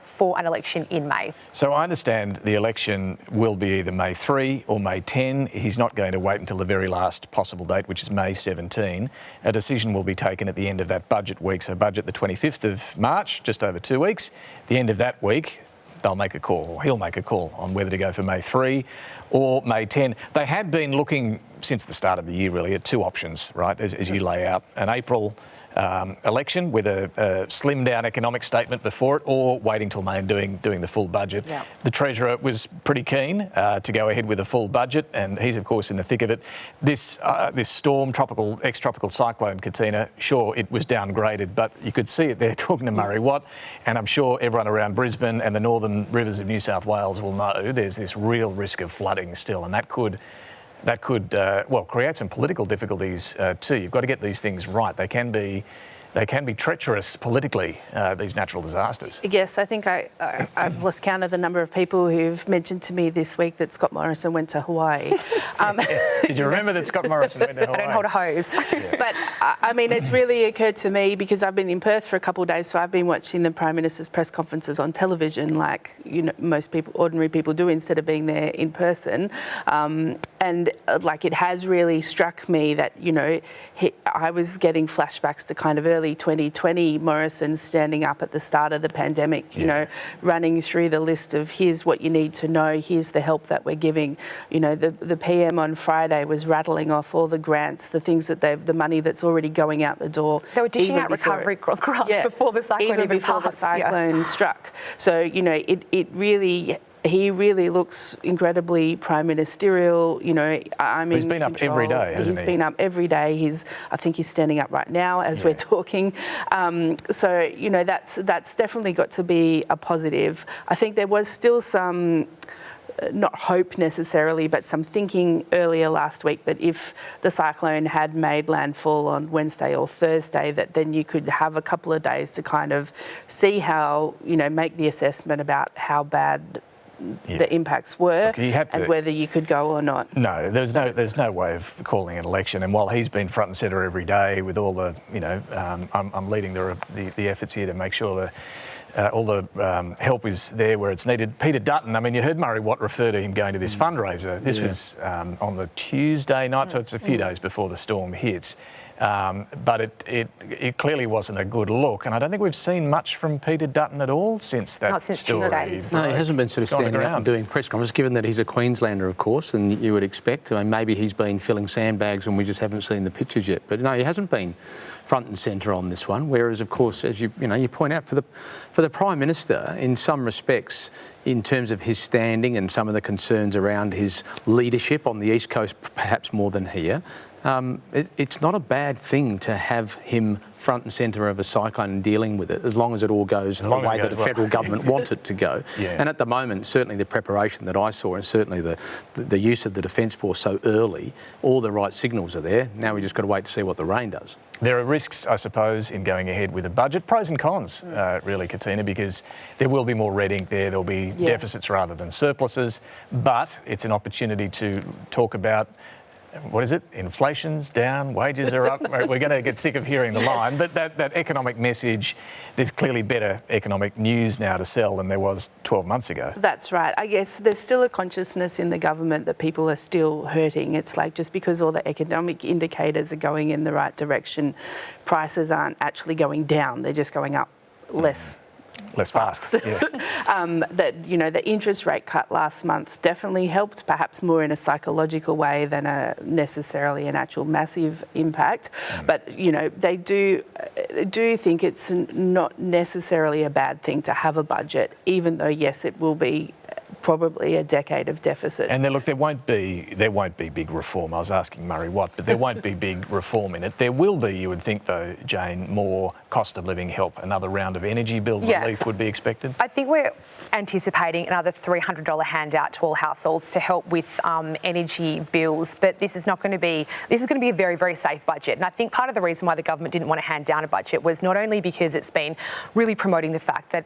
for an election in May. So I understand the election will be either May 3 or May 10. He's not going to wait until the very last possible date, which is May 17. A decision will be taken at the end of that budget week. So budget the 25th of March, just over 2 weeks. At the end of that week, they'll make a call, or he'll make a call on whether to go for May 3 or May 10. They had been looking since the start of the year really at two options, right, as you lay out. An April election with a slimmed down economic statement before it, or waiting till May and doing the full budget. Yeah. The Treasurer was pretty keen to go ahead with a full budget, and he's of course in the thick of it. This storm, ex-tropical cyclone Katina, sure it was downgraded, but you could see it there talking to Murray Watt, and I'm sure everyone around Brisbane and the northern rivers of New South Wales will know there's this real risk of flooding still, and that could create some political difficulties too. You've got to get these things right. They can be treacherous politically, these natural disasters. Yes, I think I've lost count of the number of people who've mentioned to me this week that Scott Morrison went to Hawaii. Did you remember that Scott Morrison went to Hawaii? I don't hold a hose. Yeah. But, I mean, it's really occurred to me because I've been in Perth for a couple of days, so I've been watching the Prime Minister's press conferences on television like, most people, ordinary people do, instead of being there in person. And it has really struck me that, I was getting flashbacks to kind of early 2020 Morrison standing up at the start of the pandemic, running through the list of here's what you need to know, here's the help that we're giving. The PM on Friday was rattling off all the grants, the things that the money that's already going out the door. They were dishing out recovery grants before the cyclone even before the cyclone struck. So, it really... He really looks incredibly prime ministerial, He's been up every day, hasn't he? He's been up every day. I think he's standing up right now as we're talking. So, that's definitely got to be a positive. I think there was still some... not hope necessarily, but some thinking earlier last week that if the cyclone had made landfall on Wednesday or Thursday, that then you could have a couple of days to kind of see how, make the assessment about how bad the impacts were and whether you could go or not. No, there's no way of calling an election. And while he's been front and centre every day with all the, I'm leading the efforts here to make sure all the help is there where it's needed. Peter Dutton, you heard Murray Watt refer to him going to this fundraiser. This was on the Tuesday night, so it's a few days before the storm hits. But it clearly wasn't a good look, and I don't think we've seen much from Peter Dutton at all since that story. No, he hasn't been sort of standing up and doing press conferences, given that he's a Queenslander, of course, and you would expect. Maybe he's been filling sandbags and we just haven't seen the pictures yet. But no, he hasn't been front and centre on this one. Whereas, of course, as you point out, for the Prime Minister, in some respects, in terms of his standing and some of the concerns around his leadership on the East Coast, perhaps more than here. It's not a bad thing to have him front and centre of a cyclone and dealing with it, as long as it all goes the way that the federal government want it to go. And at the moment, certainly the preparation that I saw, and certainly the use of the Defence Force so early, all the right signals are there. Now we just got to wait to see what the rain does. There are risks, I suppose, in going ahead with a budget. Pros and cons, really, Katina, because there will be more red ink there. There'll be deficits rather than surpluses. But it's an opportunity to talk about, what is it? Inflation's down, wages are up. We're going to get sick of hearing the line. But that economic message, there's clearly better economic news now to sell than there was 12 months ago. That's right. I guess there's still a consciousness in the government that people are still hurting. It's like just because all the economic indicators are going in the right direction, prices aren't actually going down. They're just going up less fast. That, you know, the interest rate cut last month definitely helped, perhaps more in a psychological way than necessarily an actual massive impact. But, you know, they do think it's not necessarily a bad thing to have a budget, even though, yes, it will be probably a decade of deficits. And look, there won't be big reform. I was asking Murray Watt, but there won't be big reform in it. There will be, you would think, though, Jane, more cost of living help. Another round of energy bill relief would be expected. I think we're anticipating another $300 handout to all households to help with energy bills. But this is going to be a very, very safe budget. And I think part of the reason why the government didn't want to hand down a budget was not only because it's been really promoting the fact that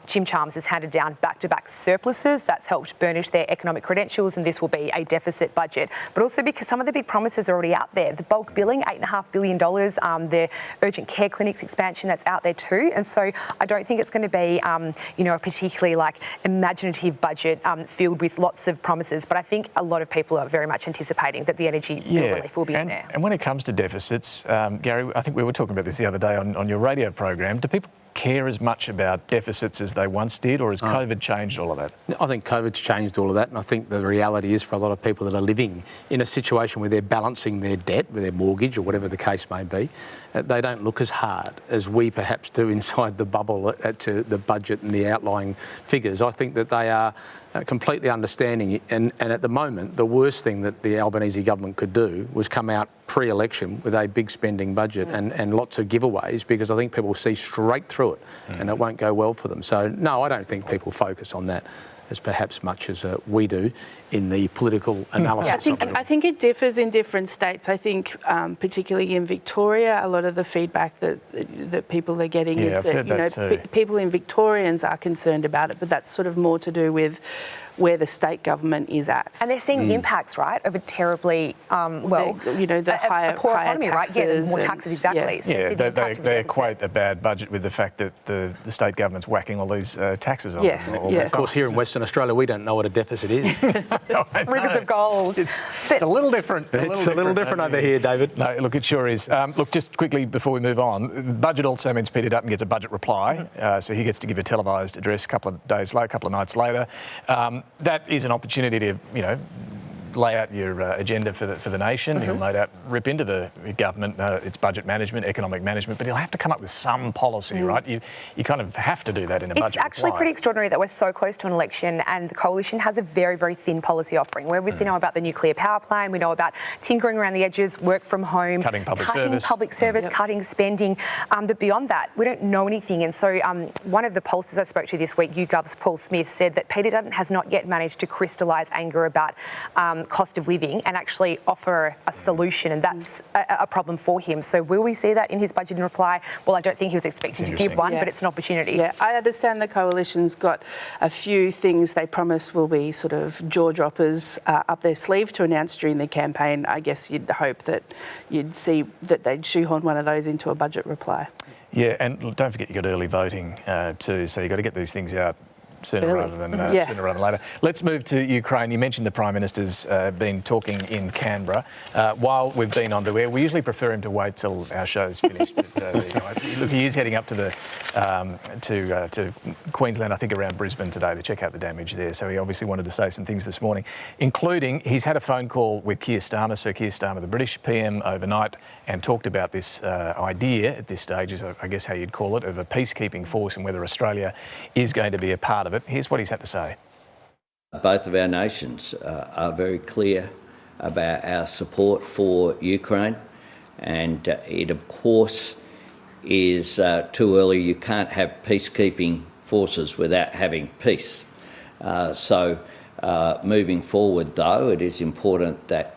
Jim Chalmers has handed down back-to-back surpluses. That's helped burnish their economic credentials, and this will be a deficit budget. But also because some of the big promises are already out there. The bulk billing, $8.5 billion, the urgent care clinics expansion, that's out there too. And so I don't think it's going to be, a particularly imaginative budget filled with lots of promises. But I think a lot of people are very much anticipating that the energy bill relief will be in there. And when it comes to deficits, Gary, I think we were talking about this the other day on your radio program. Do people care as much about deficits as they once did, or has COVID changed all of that? I think COVID's changed all of that, and I think the reality is for a lot of people that are living in a situation where they're balancing their debt with their mortgage or whatever the case may be, they don't look as hard as we perhaps do inside the bubble to the budget and the outlying figures. I think that they are completely understanding, and at the moment, the worst thing that the Albanese government could do was come out pre-election with a big spending budget and lots of giveaways, because I think people see straight through it and it won't go well for them. So, no, I don't think people focus on that as perhaps much as we do in the political analysis. I think it differs in different states. I think particularly in Victoria, a lot of the feedback that people are getting is that people in Victorians are concerned about it, but that's sort of more to do with where the state government is at. And they're seeing impacts, right, of a terribly, the higher poor economy, taxes. Right? Yeah, more taxes, exactly. Yeah, they equate a bad budget with the fact that the state government's whacking all these taxes on them. Of course, here in Western Australia, we don't know what a deficit is. Rivers of gold. It's a little different. It's a little different over here, David. No, look, it sure is. Look, just quickly before we move on, the budget also means Peter Dutton gets a budget reply, so he gets to give a televised address a couple of nights later. That is an opportunity to, lay out your agenda for the nation. He'll no doubt rip into the government, its budget management, economic management, but he'll have to come up with some policy, right? You kind of have to do that in a budget. It's actually pretty extraordinary that we're so close to an election and the coalition has a very, very thin policy offering. We obviously know about the nuclear power plan, we know about tinkering around the edges, work from home, cutting public service, cutting spending, but beyond that, we don't know anything. And so one of the pollsters I spoke to this week, YouGov's Paul Smith, said that Peter Dutton has not yet managed to crystallise anger about cost of living and actually offer a solution, and that's a problem for him. So will we see that in his budget in reply? Well, I don't think he was expecting to give one, but it's an opportunity. Yeah, I understand the coalition's got a few things they promise will be sort of jaw droppers up their sleeve to announce during the campaign. I guess you'd hope that you'd see that they'd shoehorn one of those into a budget reply. Yeah, and don't forget you've got early voting too, so you've got to get these things out sooner rather than later. Let's move to Ukraine. You mentioned the Prime Minister's been talking in Canberra. While we've been on the air, we usually prefer him to wait till our show's finished. But look, he is heading up to to Queensland, I think around Brisbane today, to check out the damage there. So he obviously wanted to say some things this morning, including he's had a phone call with Keir Starmer, Sir Keir Starmer, the British PM, overnight, and talked about this idea at this stage, is I guess how you'd call it, of a peacekeeping force and whether Australia is going to be a part of it. it. Here's what he's had to say. Both of our nations are very clear about our support for Ukraine, and it, of course, is too early. You can't have peacekeeping forces without having peace. So moving forward, though, it is important that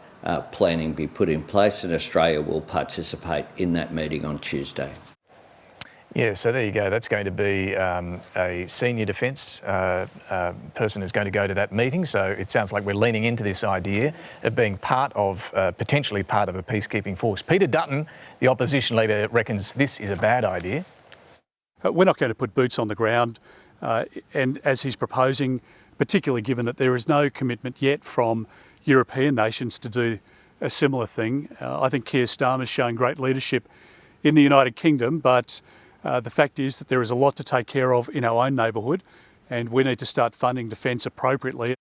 planning be put in place, and Australia will participate in that meeting on Tuesday. Yeah, so there you go. That's going to be a senior defence person who's going to go to that meeting. So it sounds like we're leaning into this idea of being part of, potentially part of a peacekeeping force. Peter Dutton, the opposition leader, reckons this is a bad idea. We're not going to put boots on the ground, and as he's proposing, particularly given that there is no commitment yet from European nations to do a similar thing. I think Keir Starmer's shown great leadership in the United Kingdom, but the fact is that there is a lot to take care of in our own neighbourhood, and we need to start funding defence appropriately.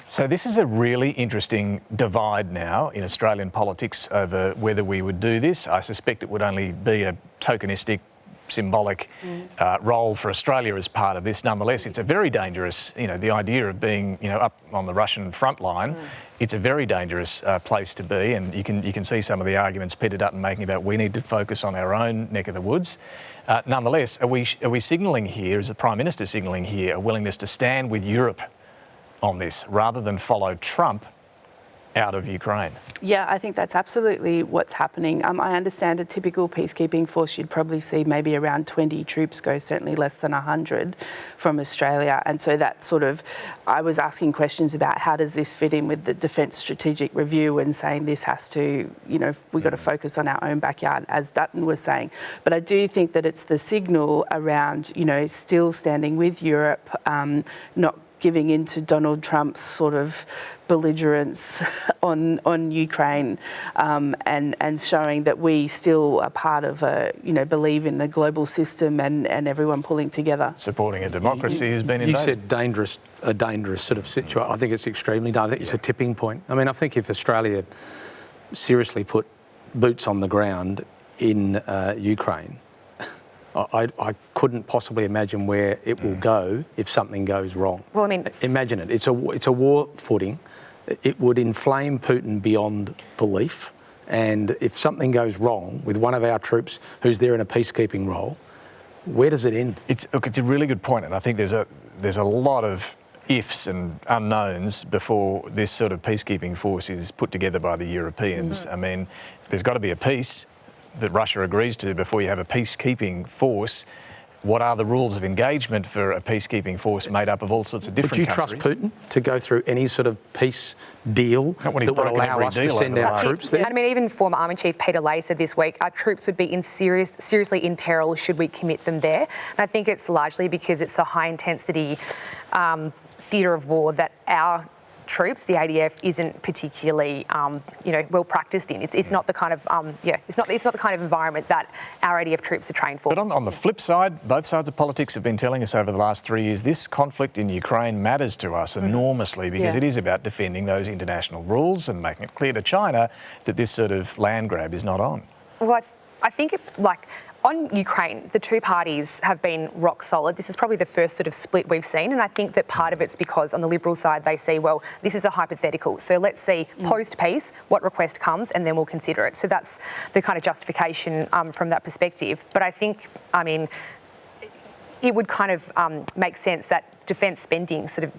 So this is a really interesting divide now in Australian politics over whether we would do this. I suspect it would only be a tokenistic, symbolic role for Australia as part of this. Nonetheless, it's a very dangerous, the idea of being, up on the Russian front line, it's a very dangerous place to be, and you can see some of the arguments Peter Dutton making about we need to focus on our own neck of the woods. Nonetheless, are we signalling here, is the Prime Minister signalling here, a willingness to stand with Europe on this rather than follow Trump out of Ukraine? Yeah, I think that's absolutely what's happening. I understand a typical peacekeeping force, you'd probably see maybe around 20 troops go, certainly less than 100 from Australia. And so that sort of, I was asking questions about how does this fit in with the Defence Strategic Review and saying this has to, we've got to focus on our own backyard, as Dutton was saying. But I do think that it's the signal around, still standing with Europe, not giving in to Donald Trump's sort of belligerence on Ukraine, and showing that we still are part of believe in the global system and everyone pulling together. Supporting a democracy has been invaded. You said a dangerous sort of situation. I think it's extremely dangerous. I think it's a tipping point. I mean, I think if Australia seriously put boots on the ground in Ukraine, I couldn't possibly imagine where it will go if something goes wrong. Well, I mean, imagine it. It's a war footing. It would inflame Putin beyond belief. And if something goes wrong with one of our troops who's there in a peacekeeping role, where does it end? It's a really good point, and I think there's a lot of ifs and unknowns before this sort of peacekeeping force is put together by the Europeans. I mean, there's got to be a peace that Russia agrees to before you have a peacekeeping force. What are the rules of engagement for a peacekeeping force made up of all sorts of different countries? Would you trust Putin to go through any sort of peace deal that would allow us to send our troops there? I mean, even former Army Chief Peter Leahy said this week, our troops would be seriously in peril should we commit them there. And I think it's largely because it's a high-intensity theatre of war that our troops, the ADF, isn't particularly, well practiced in. It's not the kind of, it's not the kind of environment that our ADF troops are trained for. But on the flip side, both sides of politics have been telling us over the last 3 years, this conflict in Ukraine matters to us enormously because it is about defending those international rules and making it clear to China that this sort of land grab is not on. Well, I think on Ukraine, the two parties have been rock solid. This is probably the first sort of split we've seen, and I think that part of it's because on the Liberal side they see, well, this is a hypothetical, so let's see post-peace what request comes and then we'll consider it. So that's the kind of justification from that perspective. But I think, it would kind of make sense that defence spending sort of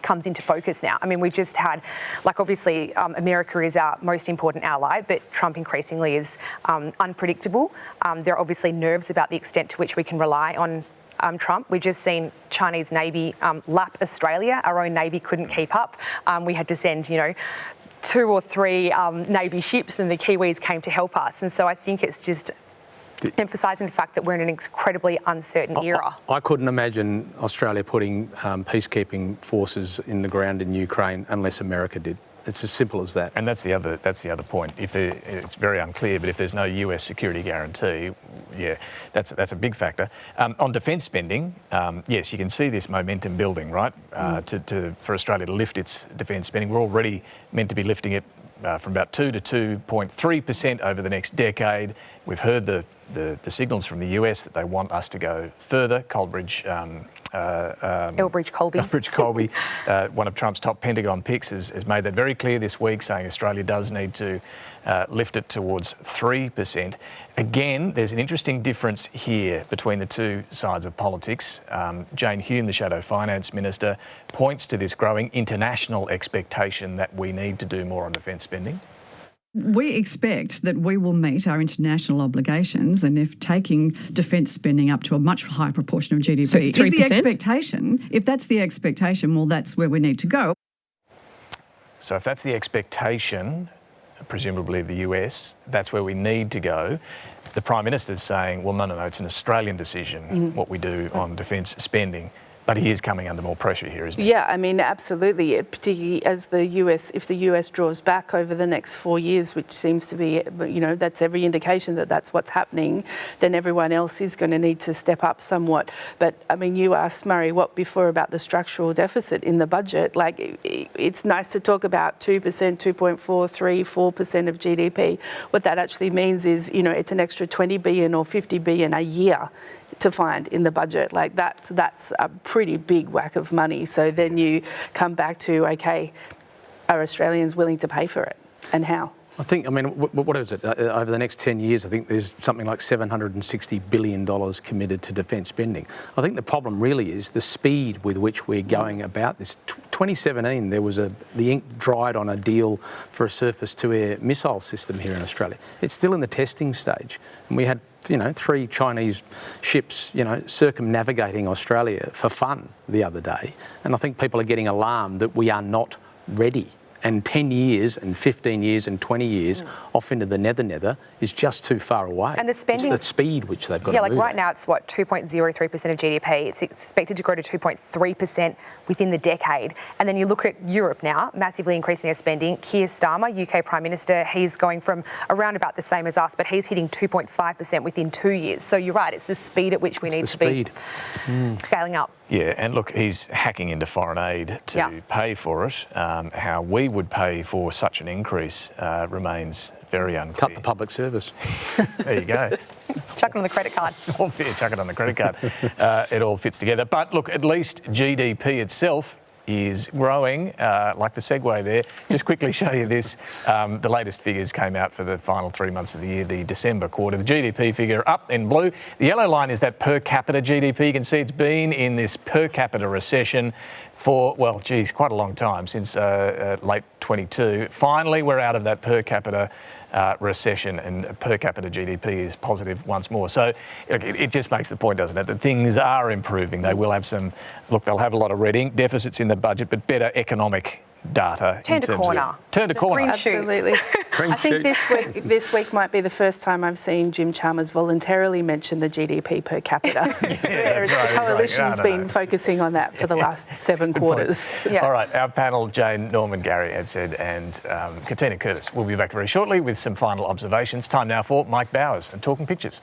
comes into focus now. I mean, we've just had, obviously, America is our most important ally, but Trump increasingly is unpredictable. There are obviously nerves about the extent to which we can rely on Trump. We've just seen Chinese Navy lap Australia. Our own Navy couldn't keep up. We had to send, 2 or 3 Navy ships, and the Kiwis came to help us. And so I think it's just emphasising the fact that we're in an incredibly uncertain era. I couldn't imagine Australia putting peacekeeping forces in the ground in Ukraine unless America did. It's as simple as that. And that's the other point. It's very unclear, but if there's no US security guarantee, that's a big factor. On defence spending, yes, you can see this momentum building, right? For Australia to lift its defence spending, we're already meant to be lifting it from about 2 to 2.3% over the next decade. We've heard the the signals from the US that they want us to go further. Elbridge Colby, one of Trump's top Pentagon picks, has made that very clear this week, saying Australia does need to lift it towards 3%. Again, there's an interesting difference here between the two sides of politics. Jane Hume, the Shadow Finance Minister, points to this growing international expectation that we need to do more on defence spending. We expect that we will meet our international obligations, and if taking defence spending up to a much higher proportion of GDP so is the expectation, if that's the expectation, well, that's where we need to go. So if that's the expectation, presumably of the US, that's where we need to go. The Prime Minister's saying, well, no, it's an Australian decision, what we do on defence spending. But he is coming under more pressure here, isn't he? Yeah, I mean, absolutely, particularly as the US, if the US draws back over the next 4 years, which seems to be, that's every indication that that's what's happening, then everyone else is going to need to step up somewhat. But, I mean, you asked Murray before about the structural deficit in the budget. Like, it's nice to talk about 2%, 2.4, 3, 4% of GDP. What that actually means is, it's an extra 20 billion or 50 billion a year to find in the budget. Like that's a pretty big whack of money. So then you come back to, okay, are Australians willing to pay for it, and how? I think, what is it? Over the next 10 years, I think there's something like $760 billion committed to defence spending. I think the problem really is the speed with which we're going about this. 2017, the ink dried on a deal for a surface-to-air missile system here in Australia. It's still in the testing stage, and we had 3 Chinese ships, circumnavigating Australia for fun the other day. And I think people are getting alarmed that we are not ready. And 10 years and 15 years and 20 years off into the nether is just too far away. And the spending... It's the speed which they've got to Yeah, like move right at. now it's 2.03% of GDP. It's expected to grow to 2.3% within the decade. And then you look at Europe now, massively increasing their spending. Keir Starmer, UK Prime Minister, he's going from around about the same as us, but he's hitting 2.5% within 2 years. So you're right, it's the speed at which we need to be scaling up. Yeah, and look, he's hacking into foreign aid to pay for it. How we would pay for such an increase remains very unclear. Cut the public service. There you go. Chuck it on the credit card. Chuck it on the credit card. It all fits together. But look, at least GDP itself is growing, like the segue there. Just quickly show you this. The latest figures came out for the final 3 months of the year, the December quarter. The GDP figure up in blue. The yellow line is that per capita GDP. You can see it's been in this per capita recession for, well, geez, quite a long time, since late 22. Finally, we're out of that per capita recession, and per capita GDP is positive once more. So it just makes the point, doesn't it, that things are improving. They will have they'll have a lot of red ink deficits in the budget, but better economic data. Turned a corner. Absolutely. I think this week might be the first time I've seen Jim Chalmers voluntarily mention the GDP per capita. Whereas the coalition's been focusing on that for the last 7 quarters. Yeah. All right, our panel, Jane, Norman, Gary Adshead and Katina Curtis. We'll be back very shortly with some final observations. Time now for Mike Bowers and Talking Pictures.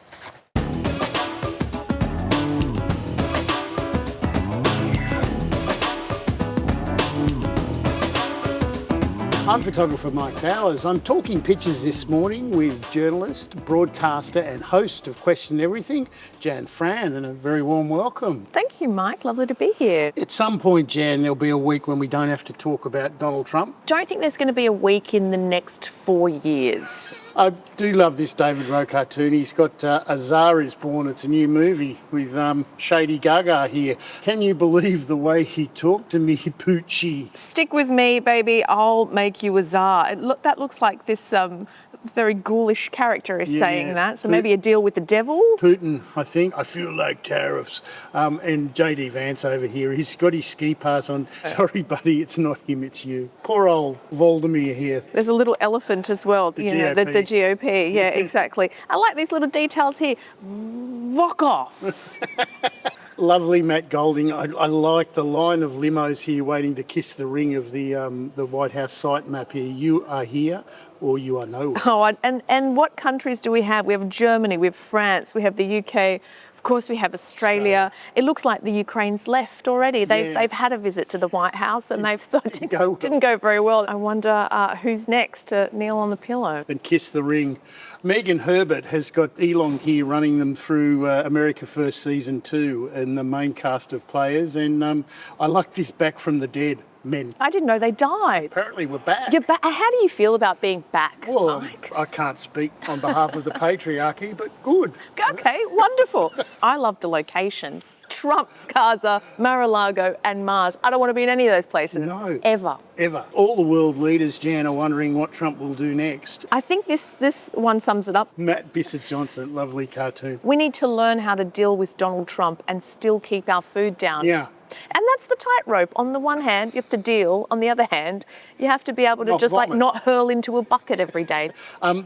I'm photographer Mike Bowers. I'm talking pictures this morning with journalist, broadcaster and host of Question Everything, Jan Fran, and a very warm welcome. Thank you, Mike. Lovely to be here. At some point, Jan, there'll be a week when we don't have to talk about Donald Trump. Don't think there's going to be a week in the next 4 years. I do love this David Rowe cartoon. He's got A Tsar Is Born. It's a new movie with Shady Gaga here. Can you believe the way he talked to me, Poochie? Stick with me, baby. I'll make you a czar. That looks like this very ghoulish character is saying that. So maybe a deal with the devil? Putin, I think. I feel like tariffs. And JD Vance over here, he's got his ski pass on. Sorry, buddy, it's not him, it's you. Poor old Voldemir here. There's a little elephant as well. The GOP. Yeah, exactly. I like these little details here. Vock off. Lovely Matt Golding. I like the line of limos here waiting to kiss the ring of the White House site map here. You are here. or you are nowhere. Oh, and what countries do we have? We have Germany, we have France, we have the UK, of course we have Australia. It looks like the Ukraine's left already. They've had a visit to the White House and they've thought didn't go very well. I wonder who's next to kneel on the pillow. And kiss the ring. Megan Herbert has got Elon here running them through America First Season 2 and the main cast of players. And I like this Back from the Dead men. I didn't know they died. Apparently we're back. You're back. How do you feel about being back, Well, Mike? I can't speak on behalf of the patriarchy, but good. Okay, wonderful. I love the locations. Trump's Casa, Mar-a-Lago and Mars. I don't want to be in any of those places. No. Ever. All the world leaders, Jan, are wondering what Trump will do next. I think this one sums it up. Matt Bissett-Johnson, lovely cartoon. We need to learn how to deal with Donald Trump and still keep our food down. Yeah. And that's the tightrope. On the one hand, you have to deal. On the other hand, you have to be able to not hurl into a bucket every day.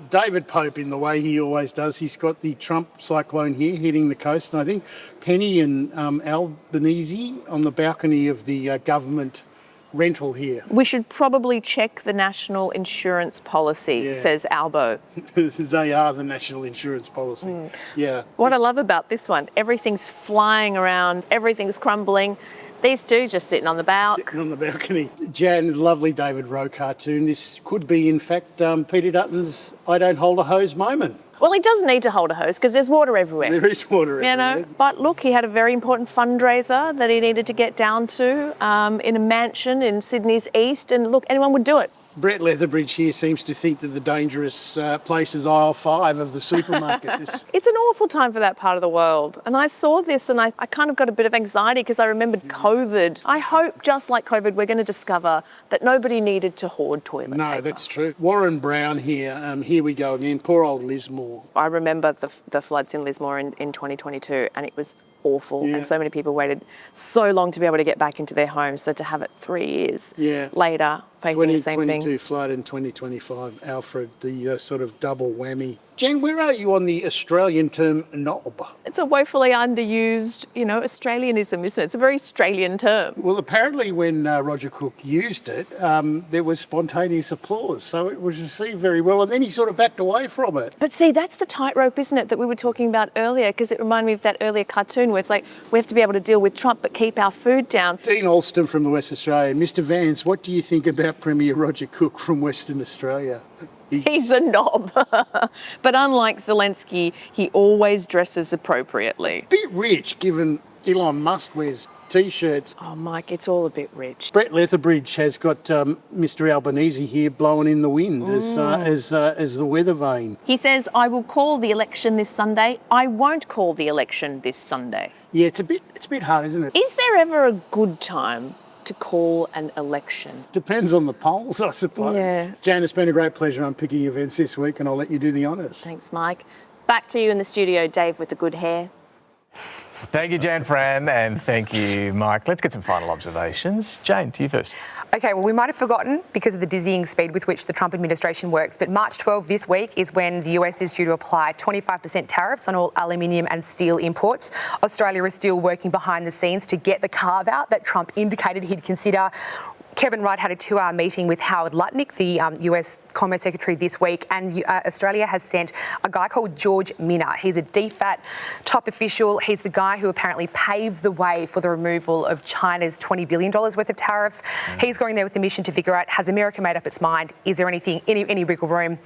David Pope, in the way he always does, he's got the Trump cyclone here hitting the coast. And I think Penny and Albanese on the balcony of the government rental here. We should probably check the national insurance policy, says Albo. They are the national insurance policy. Yeah. What I love about this one, everything's flying around, everything's crumbling. These two just sitting on the balcony. Sitting on the balcony. Jan, lovely David Rowe cartoon. This could be, in fact, Peter Dutton's I don't hold a hose moment. Well, he doesn't need to hold a hose because there's water everywhere. There is water everywhere. You know, but look, he had a very important fundraiser that he needed to get down to in a mansion in Sydney's east. And look, anyone would do it. Brett Leatherbridge here seems to think that the dangerous place is aisle 5 of the supermarket. It's an awful time for that part of the world. And I saw this and I kind of got a bit of anxiety because I remembered COVID. I hope, just like COVID, we're going to discover that nobody needed to hoard toilet paper. No, that's true. Warren Brown here. Here we go again. Poor old Lismore. I remember the floods in Lismore in 2022 and it was awful. And so many people waited so long to be able to get back into their homes. So to have it 3 years later, facing the same thing. 2022 flood in 2025, Alfred, the sort of double whammy. Jen, where are you on the Australian term knob? It's a woefully underused, Australianism, isn't it? It's a very Australian term. Well, apparently when Roger Cooke used it, there was spontaneous applause. So it was received very well, and then he sort of backed away from it. But see, that's the tightrope, isn't it, that we were talking about earlier, because it reminded me of that earlier cartoon where it's like, we have to be able to deal with Trump but keep our food down. Dean Alston from the West Australian. Mr Vance, what do you think about Premier Roger Cooke from Western Australia? He's a knob. But unlike Zelensky, he always dresses appropriately. Bit rich, given Elon Musk wears T-shirts. Oh, Mike, it's all a bit rich. Brett Leatherbridge has got Mr Albanese here blowing in the wind as the weather vane. He says, I will call the election this Sunday. I won't call the election this Sunday. Yeah, it's a bit hard, isn't it? Is there ever a good time to call an election? Depends on the polls, I suppose. Yeah. Jan, it's been a great pleasure unpicking events this week, and I'll let you do the honours. Thanks, Mike. Back to you in the studio, Dave, with the good hair. Thank you, Jan Fran, and thank you, Mike. Let's get some final observations. Jane, to you first. Okay, well, we might have forgotten because of the dizzying speed with which the Trump administration works, but March 12 this week is when the US is due to apply 25% tariffs on all aluminium and steel imports. Australia is still working behind the scenes to get the carve-out that Trump indicated he'd consider. Kevin Rudd had a 2-hour meeting with Howard Lutnick, the US Commerce Secretary, this week, and Australia has sent a guy called George Minner. He's a DFAT top official. He's the guy who apparently paved the way for the removal of China's $20 billion worth of tariffs. He's going there with the mission to figure out, has America made up its mind? Is there any wiggle room?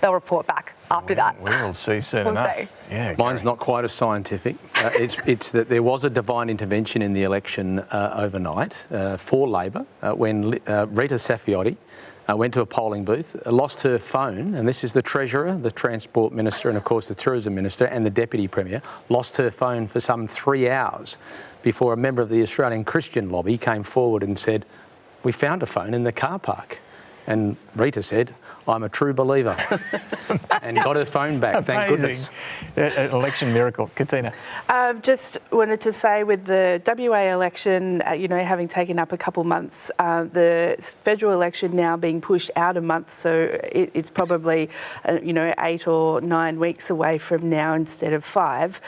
They'll report back after that. We will see soon enough. See. Yeah, mine's not quite as scientific. It's that there was a divine intervention in the election overnight for Labor when Rita Saffioti went to a polling booth, lost her phone, and this is the Treasurer, the Transport Minister, and of course the Tourism Minister and the Deputy Premier, lost her phone for some 3 hours before a member of the Australian Christian lobby came forward and said, "We found a phone in the car park." And Rita said, "I'm a true believer," and got her phone back. Thank goodness. An election miracle. Katina. Just wanted to say, with the WA election, having taken up a couple months, the federal election now being pushed out a month, so it's probably 8 or 9 weeks away from now instead of 5.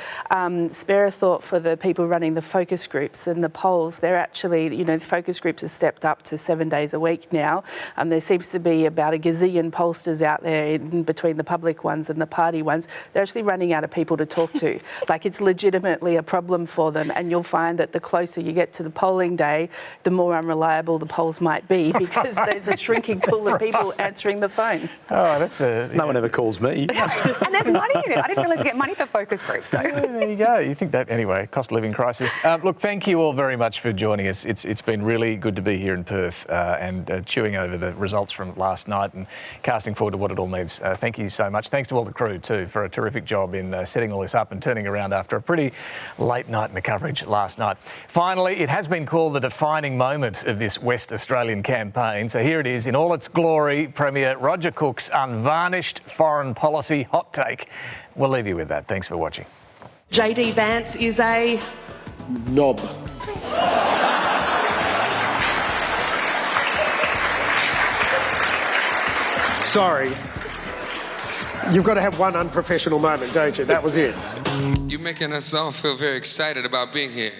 Spare a thought for the people running the focus groups and the polls. They're actually, the focus groups have stepped up to 7 days a week now. There seems to be about a gazillion own pollsters out there in between the public ones and the party ones, they're actually running out of people to talk to. Like, it's legitimately a problem for them, and you'll find that the closer you get to the polling day, the more unreliable the polls might be, because there's a shrinking pool of people answering the phone. Oh, that's a... No one ever calls me. And there's money in it. I didn't realise you get money for focus groups. So. Yeah, there you go. You think that... Anyway, cost of living crisis. Look, thank you all very much for joining us. It's been really good to be here in Perth and chewing over the results from last night and casting forward to what it all means. Thank you so much. Thanks to all the crew too for a terrific job in setting all this up and turning around after a pretty late night in the coverage last night. Finally, it has been called the defining moment of this West Australian campaign. So here it is in all its glory, Premier Roger Cooke's unvarnished foreign policy hot take. We'll leave you with that. Thanks for watching. JD Vance is a... knob. Sorry. You've got to have one unprofessional moment, don't you? That was it. You're making us all feel very excited about being here.